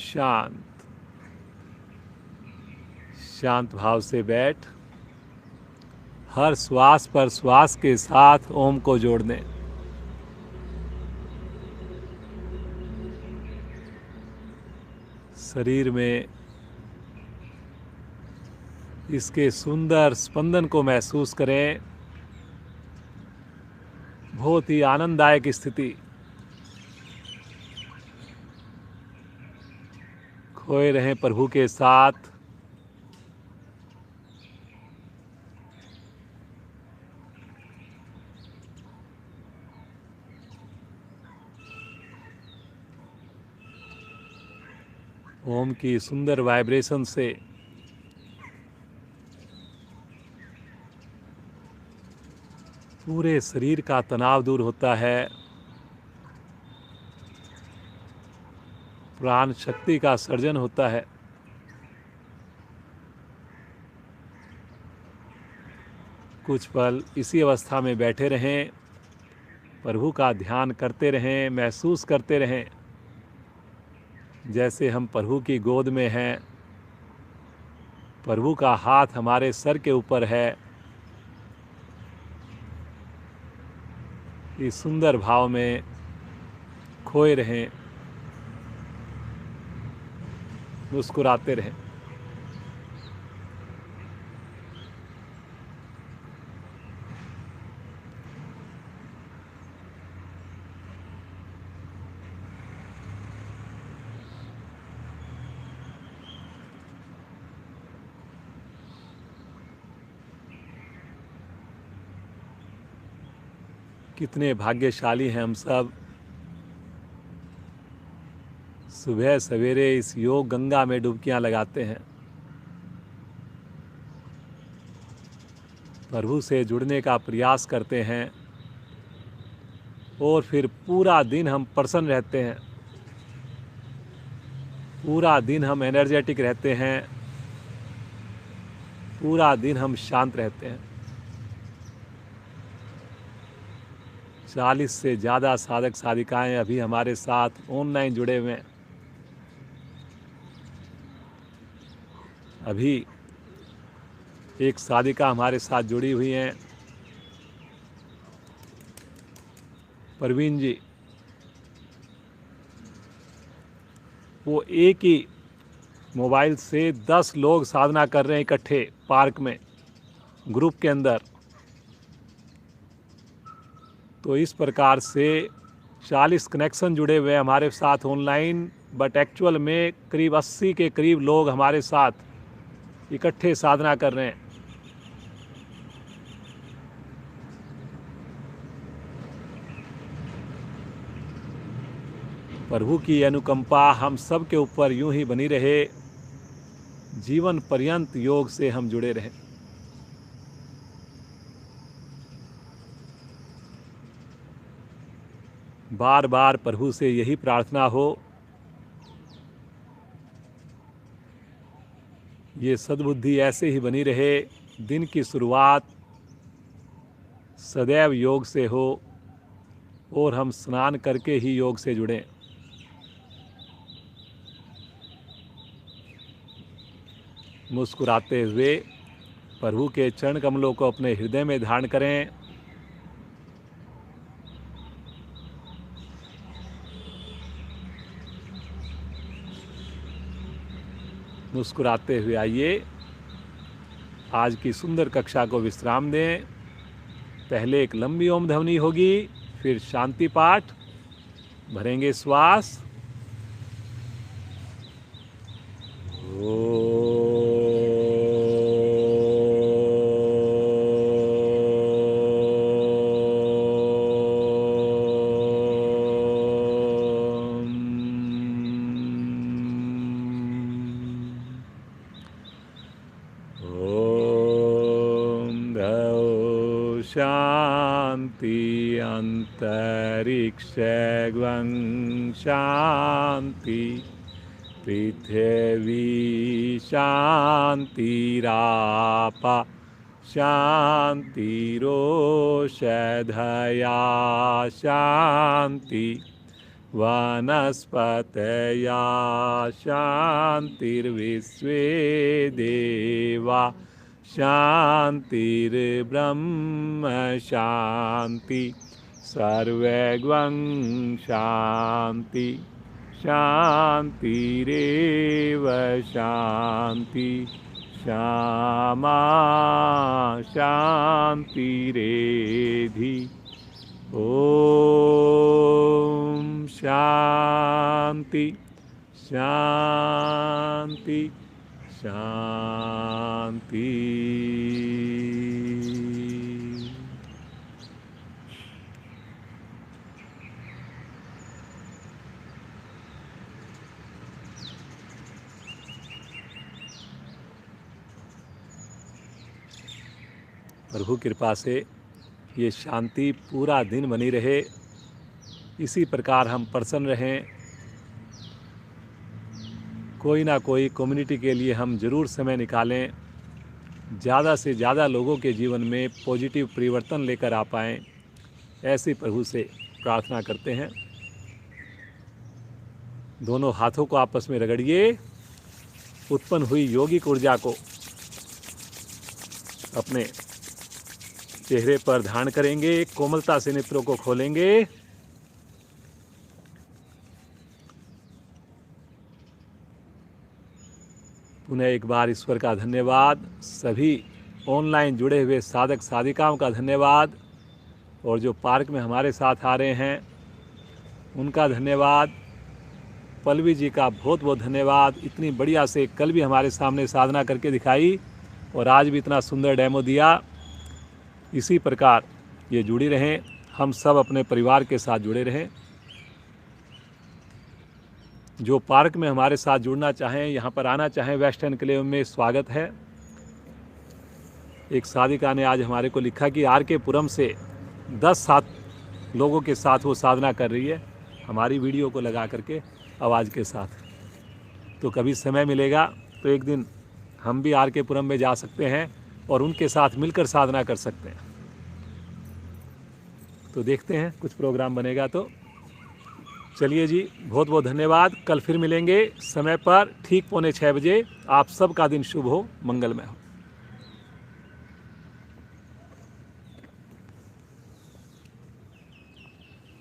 A: शांत शांत भाव से बैठ हर श्वास पर श्वास के साथ ओम को जोड़ दें। शरीर में इसके सुंदर स्पंदन को महसूस करें। बहुत ही आनंददायक स्थिति। खोए रहें प्रभु के साथ। ओम की सुंदर वाइब्रेशन से पूरे शरीर का तनाव दूर होता है। प्राण शक्ति का सर्जन होता है। कुछ पल इसी अवस्था में बैठे रहें, प्रभु का ध्यान करते रहें, महसूस करते रहें जैसे हम प्रभु की गोद में हैं। प्रभु का हाथ हमारे सर के ऊपर है। इस सुंदर भाव में खोए रहें, मुस्कुराते रहें। कितने भाग्यशाली हैं हम सब। सुबह सवेरे इस योग गंगा में डुबकियां लगाते हैं। प्रभु से जुड़ने का प्रयास करते हैं और फिर पूरा दिन हम प्रसन्न रहते हैं। पूरा दिन हम एनर्जेटिक रहते हैं। पूरा दिन हम शांत रहते हैं। 40 से ज़्यादा साधक साधिकाएं अभी हमारे साथ ऑनलाइन जुड़े हुए हैं। अभी एक साधिका हमारे साथ जुड़ी हुई हैं, परवीन जी। वो एक ही मोबाइल से 10 लोग साधना कर रहे हैं इकट्ठे पार्क में, ग्रुप के अंदर। तो इस प्रकार से 40 कनेक्शन जुड़े हुए हैं हमारे साथ ऑनलाइन, बट एक्चुअल में करीब 80 के करीब लोग हमारे साथ इकट्ठे साधना कर रहे हैं। प्रभु की अनुकंपा हम सब के ऊपर यूं ही बनी रहे, जीवन पर्यंत योग से हम जुड़े रहें। बार बार प्रभु से यही प्रार्थना हो, ये सद्बुद्धि ऐसे ही बनी रहे। दिन की शुरुआत सदैव योग से हो, और हम स्नान करके ही योग से जुड़ें। मुस्कुराते हुए प्रभु के चरण कमलों को अपने हृदय में धारण करें। मुस्कुराते हुए आइए आज की सुंदर कक्षा को विश्राम दें। पहले एक लंबी ओम ध्वनि होगी, फिर शांति पाठ, भरेंगे श्वास। शांति अंतरिक्षं शांति पृथिवी शांतिरापा शांतिरोषधया शांति वनस्पतया शांतिर्विश्वे देवा शांतिर्ब्रह्म शांति सर्वैर्गं शांति शांतिरेव शांति श्यामा शांतिरेधि। ओम शांति शांति शांति। प्रभु कृपा से ये शांति पूरा दिन बनी रहे, इसी प्रकार हम प्रसन्न रहें। कोई ना कोई कम्युनिटी के लिए हम ज़रूर समय निकालें, ज़्यादा से ज़्यादा लोगों के जीवन में पॉजिटिव परिवर्तन लेकर आ पाएँ, ऐसे प्रभु से प्रार्थना करते हैं। दोनों हाथों को आपस में रगड़िए, उत्पन्न हुई योगिक ऊर्जा को अपने चेहरे पर धारण करेंगे, कोमलता से नेत्रों को खोलेंगे। पुनः एक बार ईश्वर का धन्यवाद, सभी ऑनलाइन जुड़े हुए साधक साधिकाओं का धन्यवाद, और जो पार्क में हमारे साथ आ रहे हैं उनका धन्यवाद। पल्लवी जी का बहुत बहुत धन्यवाद, इतनी बढ़िया से कल भी हमारे सामने साधना करके दिखाई और आज भी इतना सुंदर डेमो दिया। इसी प्रकार ये जुड़ी रहें, हम सब अपने परिवार के साथ जुड़े रहें। जो पार्क में हमारे साथ जुड़ना चाहें, यहाँ पर आना चाहें, वेस्ट एनक्लेव में स्वागत है। एक साधिका ने आज हमारे को लिखा कि आर.के. पुरम से 10 लोगों के साथ वो साधना कर रही है, हमारी वीडियो को लगा करके आवाज़ के साथ। तो कभी समय मिलेगा तो एक दिन हम भी आर.के. पुरम में जा सकते हैं और उनके साथ मिलकर साधना कर सकते हैं। तो देखते हैं कुछ प्रोग्राम बनेगा तो। चलिए जी, बहुत बहुत धन्यवाद। कल फिर मिलेंगे समय पर ठीक 5:45 बजे। आप सबका दिन शुभ हो, मंगलमय हो।